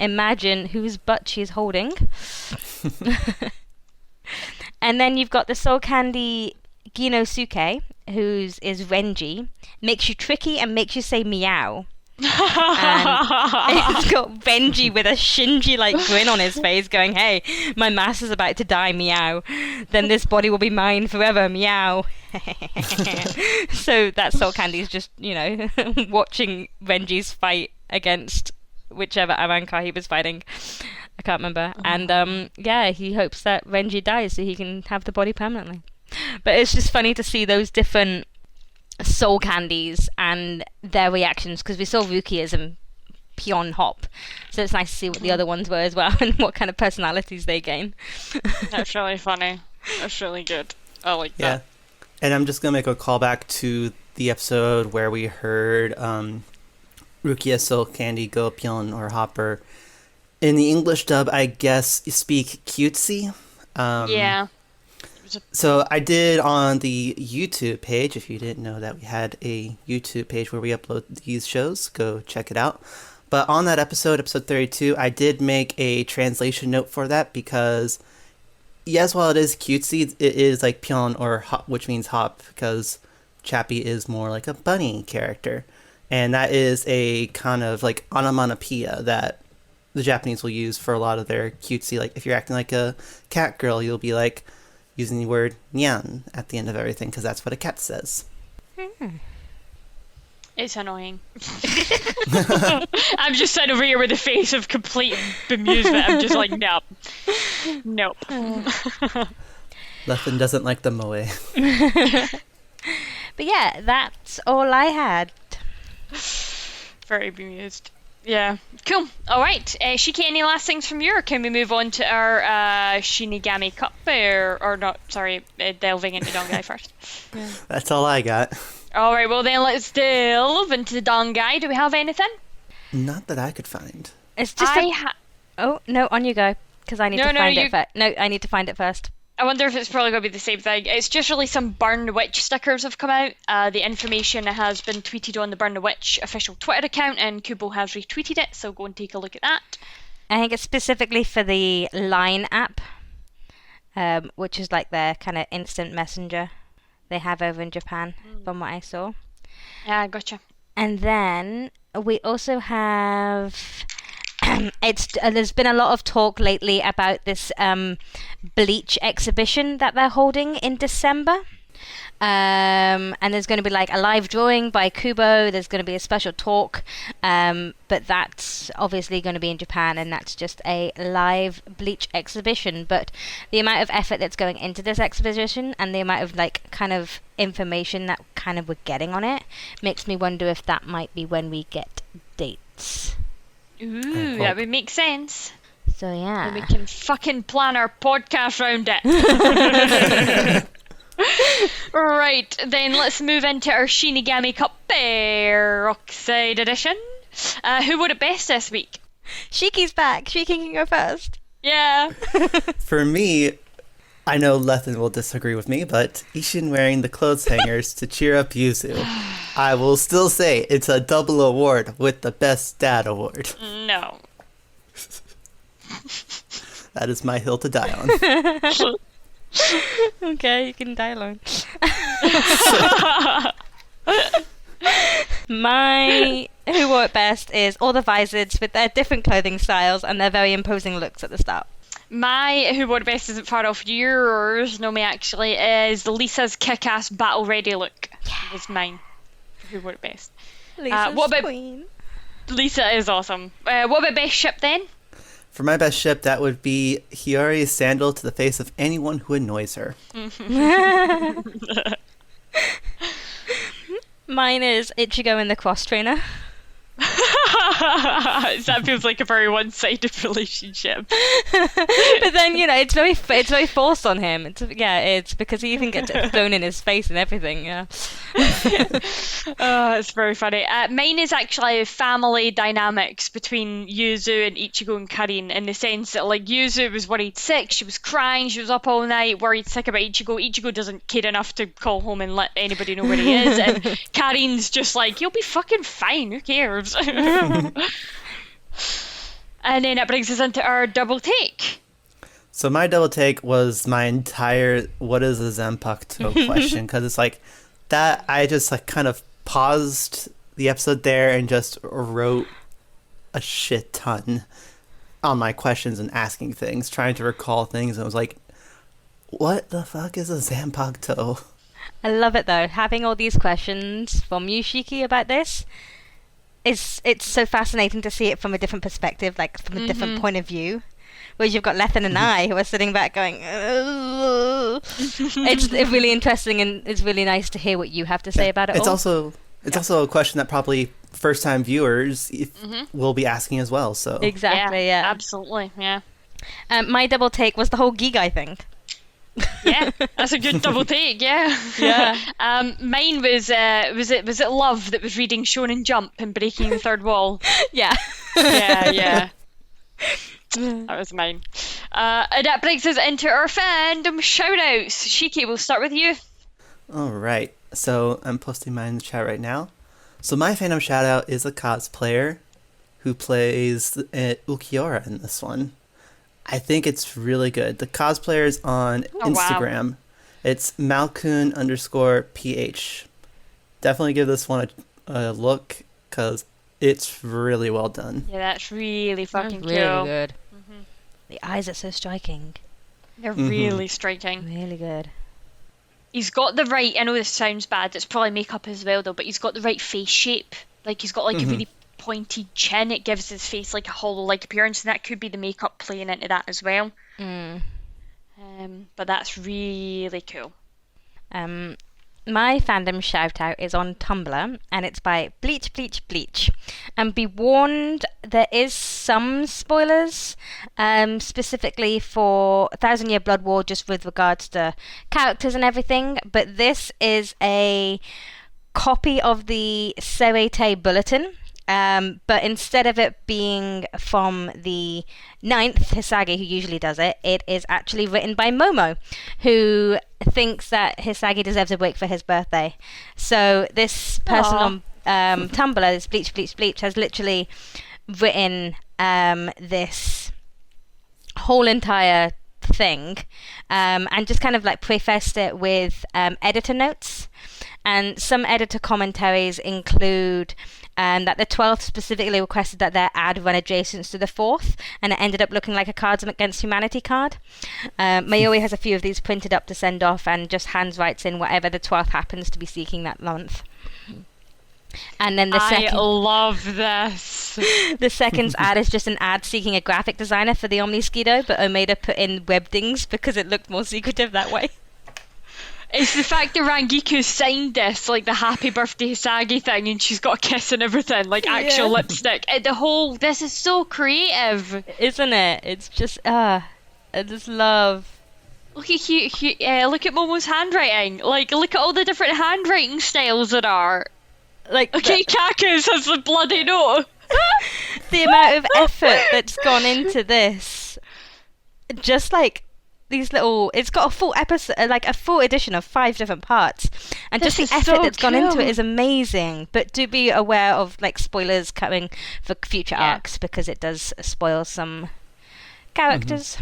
imagine whose butt she's holding. And then you've got the soul candy Ginosuke, whose is Renji. Makes you tricky and makes you say meow. And it's got Benji with a Shinji-like grin on his face going, hey, my master's about to die, meow. Then this body will be mine forever, meow. So that soul candy is just, watching Benji's fight against whichever Arankar he was fighting. I can't remember. And he hopes that Renji dies so he can have the body permanently. But it's just funny to see those different soul candies and their reactions, because we saw Rukia's and Pion Hop, so it's nice to see what the other ones were as well and what kind of personalities they gain. That's really funny. That's really good. I like that. And I'm just gonna make a callback to the episode where we heard Rukia's soul candy go Pion or Hopper. In the English dub, I guess you speak cutesy. Yeah. So I did on the YouTube page. If you didn't know that we had a YouTube page where we upload these shows, go check it out. But on that episode 32, I did make a translation note for that because, yes, while it is cutesy, it is like pion or hop, which means hop, because Chappie is more like a bunny character. And that is a kind of like onomatopoeia that the Japanese will use for a lot of their cutesy, like if you're acting like a cat girl, you'll be like using the word nyan at the end of everything because that's what a cat says. It's annoying. I'm just sitting over here with a face of complete bemusement. I'm just like, nope. Nope. Lethan doesn't like the moe. But yeah, that's all I had. Very bemused. Yeah. Cool. All right. Shiki, any last things from you, or can we move on to our Shinigami Cup? Or not, sorry, delving into Dongai first. Yeah. That's all I got. All right, well then let's delve into the Dongai. Do we have anything? Not that I could find. It's just Oh, no, on you go. Because I need to find it first. No, I need to find it first. I wonder if it's probably going to be the same thing. It's just really some Burn the Witch stickers have come out. The information has been tweeted on the Burn the Witch official Twitter account, and Kubo has retweeted it, so go and take a look at that. I think it's specifically for the Line app, which is like their kind of instant messenger they have over in Japan, from what I saw. Yeah, gotcha. And then we also have... there's been a lot of talk lately about this Bleach exhibition that they're holding in December. And there's going to be like a live drawing by Kubo. There's going to be a special talk. But that's obviously going to be in Japan, and that's just a live Bleach exhibition. But the amount of effort that's going into this exhibition and the amount of like kind of information that kind of we're getting on it makes me wonder if that might be when we get dates. Ooh, that would make sense. So yeah. And we can fucking plan our podcast around it. Right, then let's move into our Shinigami Cup Rockside edition. Who would it best this week? Shiki's back. Shiki can go first. Yeah. For me, I know Lethan will disagree with me, but Isshin wearing the clothes hangers to cheer up Yuzu. I will still say it's a double award with the Best Dad award. No. That is my hill to die on. Okay, you can die alone. My who wore it best is all the Visoreds with their different clothing styles and their very imposing looks at the start. My who wore it best isn't far off yours, Nomi, actually, is Lisa's kick-ass battle-ready look. Yeah. Is mine. Who wore it best. Lisa's what about queen. Lisa is awesome. What about best ship then? For my best ship, that would be Hiyori's sandal to the face of anyone who annoys her. Mine is Ichigo in the cross trainer. That feels like a very one-sided relationship. But then, you know, it's very forced on him. It's because he even gets it thrown in his face and everything. Yeah. It's very funny. Mine is actually family dynamics between Yuzu and Ichigo and Karin, in the sense that like Yuzu was worried sick, she was crying, she was up all night worried sick about Ichigo. Ichigo doesn't care enough to call home and let anybody know where he is, and Karin's just like, you'll be fucking fine, who cares? And then it brings us into our double take. So my double take was my entire what is a Zampato question, because it's like that I just like kind of paused the episode there and just wrote a shit ton on my questions and asking things, trying to recall things, and I was like, what the fuck is a Zampato? I love it though, having all these questions from you, Shiki, about this. It's so fascinating to see it from a different perspective, like from a different point of view. Whereas you've got Lethan and I who are sitting back going, ugh. It's really interesting, and it's really nice to hear what you have to say about it. It's also a question that probably first time viewers will be asking as well. So exactly, yeah. Absolutely, yeah. My double take was the whole Gigai thing. Yeah, that's a good double take. Yeah, yeah. Mine was it Love that was reading Shonen Jump and breaking the third wall. Yeah, yeah. That was mine. And that brings us into our fandom shoutouts. Shiki, we'll start with you. All right. So I'm posting mine in the chat right now. So my fandom shoutout is a cosplayer who plays Ukiora in this one. I think it's really good. The cosplayer is on Instagram. Wow. It's Malkun_PH. definitely give this one a look, because it's really well done. Yeah, that's really fucking Really cool. good. The eyes are so striking. They're really striking. Really good. He's got the right, I know this sounds bad, it's probably makeup as well though, but he's got the right face shape. Like, he's got like a really pointy chin. It gives his face like a hollow-like appearance, and that could be the makeup playing into that as well. But that's really cool. My fandom shout out is on Tumblr, and it's by Bleach, Bleach, Bleach. And be warned, there is some spoilers, specifically for 1,000 Year Blood War, just with regards to characters and everything. But this is a copy of the Seireitei bulletin. But instead of it being from the 9th Hisagi, who usually does it, it is actually written by Momo, who thinks that Hisagi deserves a break for his birthday. So this person on Tumblr, this Bleach, Bleach, Bleach, has literally written this whole entire thing, and just kind of like prefaced it with editor notes. And some editor commentaries include that the 12th specifically requested that their ad run adjacent to the 4th, and it ended up looking like a Cards Against Humanity card. Mayoi has a few of these printed up to send off, and just hands writes in whatever the 12th happens to be seeking that month. And then I love this. The second's ad is just an ad seeking a graphic designer for the Omnisquido, but Omeda put in webdings because it looked more secretive that way. It's the fact that Rangiku signed this, like the happy birthday Hisagi thing, and she's got a kiss and everything, like actual lipstick. This is so creative. Isn't it? It's just, I just love. Look at look at Momo's handwriting. Like, look at all the different handwriting styles there are. Like, okay, Kakus has the bloody note. The amount of effort that's gone into this. Just like these little, it's got a full episode, like a full edition of 5 different parts, and This just the is effort so that's gone into cool. it is amazing. But do be aware of like spoilers coming for future arcs, because it does spoil some characters.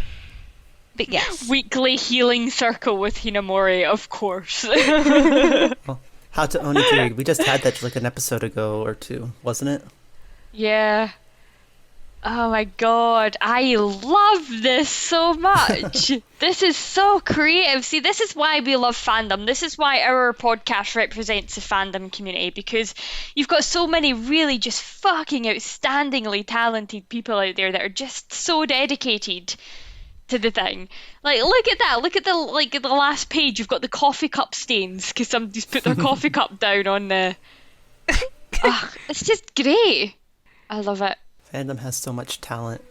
But yes, Weekly healing circle with Hinamori, of course. Well, How to Onigiri, we just had that like an episode ago or two, wasn't it? Yeah. Oh my god, I love this so much. This is so creative. See, this is why we love fandom. This is why our podcast represents the fandom community, because you've got so many really just fucking outstandingly talented people out there that are just so dedicated to the thing. Like, look at that. Look at the last page. You've got the coffee cup stains because somebody's put their coffee cup down on the... it's just great. I love it. Fandom has so much talent.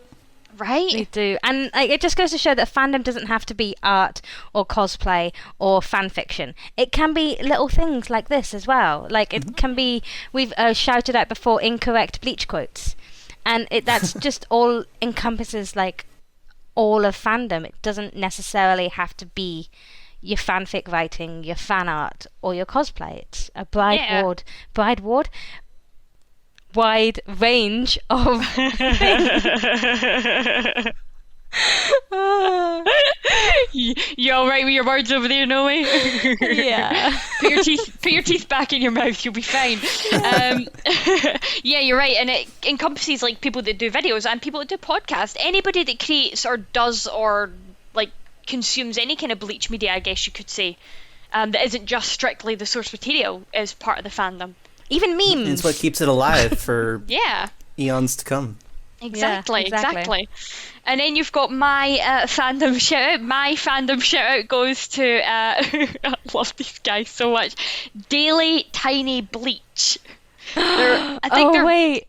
Right? they do. And like, it just goes to show that fandom doesn't have to be art or cosplay or fan fiction. It can be little things like this as well. Like, it can be, we've shouted out before, incorrect Bleach quotes. And that's just all encompasses like all of fandom. It doesn't necessarily have to be your fanfic writing, your fan art, or your cosplay. It's a wide range of things. You all right with your words over there, Nomi? Yeah. Put your teeth back in your mouth. You'll be fine. Yeah, you're right, and it encompasses like people that do videos and people that do podcasts. Anybody that creates or does or like consumes any kind of Bleach media, I guess you could say, that isn't just strictly the source material, is part of the fandom. Even memes. It's what keeps it alive for Yeah. eons to come. Exactly. And then you've got my fandom shout out. My fandom shout out goes to I love these guys so much. Daily Tiny Bleach. Wait,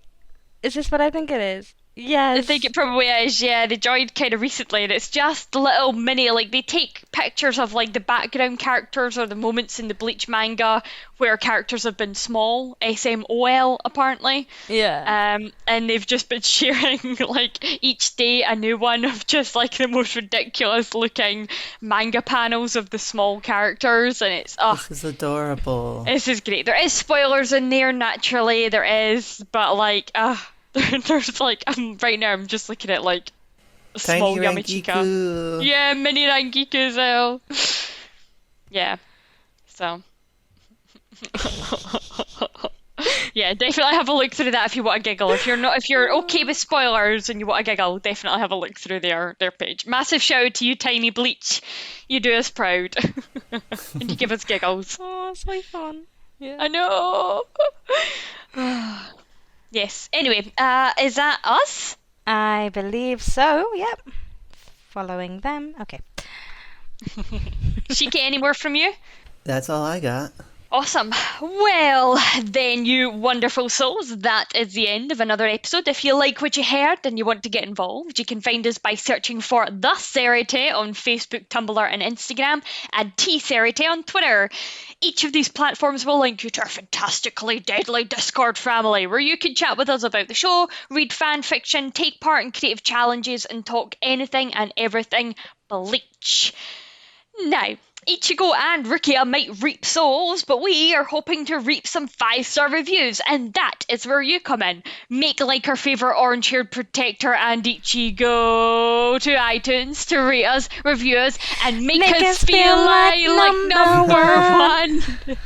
is this what I think it is? Yes. I think it probably is, yeah. They joined kind of recently, and it's just little mini, like, they take pictures of, like, the background characters or the moments in the Bleach manga where characters have been small, SMOL, apparently. Yeah. And they've just been sharing, like, each day a new one of just, like, the most ridiculous-looking manga panels of the small characters, and it's, This is adorable. this is great. There is spoilers in there, naturally, there is, but, like, there's like right now I'm just looking at like a small Tiny Yamichika. Rangiku. Yeah, mini Rangiku as well. Yeah. So Yeah, definitely have a look through that if you want a giggle. If you're okay with spoilers and you want a giggle, definitely have a look through their page. Massive shout out to you, Tiny Bleach. You do us proud. And you give us giggles. Oh, it's so fun. Yeah. I know. Yes. Anyway, is that us? I believe so, yep. Following them. Okay. Shiki, any more from you? That's all I got. Awesome. Well, then, you wonderful souls, that is the end of another episode. If you like what you heard and you want to get involved, you can find us by searching for TheSeireitei on Facebook, Tumblr, and Instagram, and TheSeireitei on Twitter. Each of these platforms will link you to our fantastically deadly Discord family, where you can chat with us about the show, read fanfiction, take part in creative challenges, and talk anything and everything Bleach. Now, Ichigo and Rukia might reap souls, but we are hoping to reap some 5-star reviews, and that is where you come in. Make like our favourite orange-haired protector and Ichigo to iTunes to rate us, review us, and make us feel like number 1.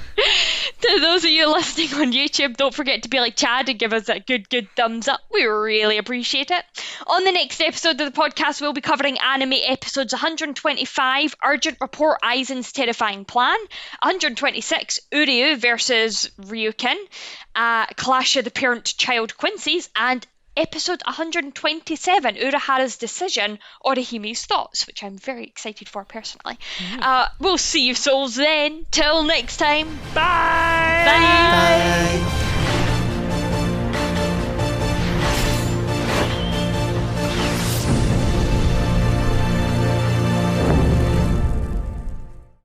To those of you listening on YouTube, don't forget to be like Chad and give us that good thumbs up. We really appreciate it. On the next episode of the podcast, we'll be covering anime episodes 125, Urgent Report Aizen's Terrifying Plan, 126, Uryu versus Ryukin, Clash of the Parent-Child Quincy's, and episode 127, Urahara's Decision, Orihimi's Thoughts, which I'm very excited for personally. We'll see you souls then. Till next time. Bye! Bye!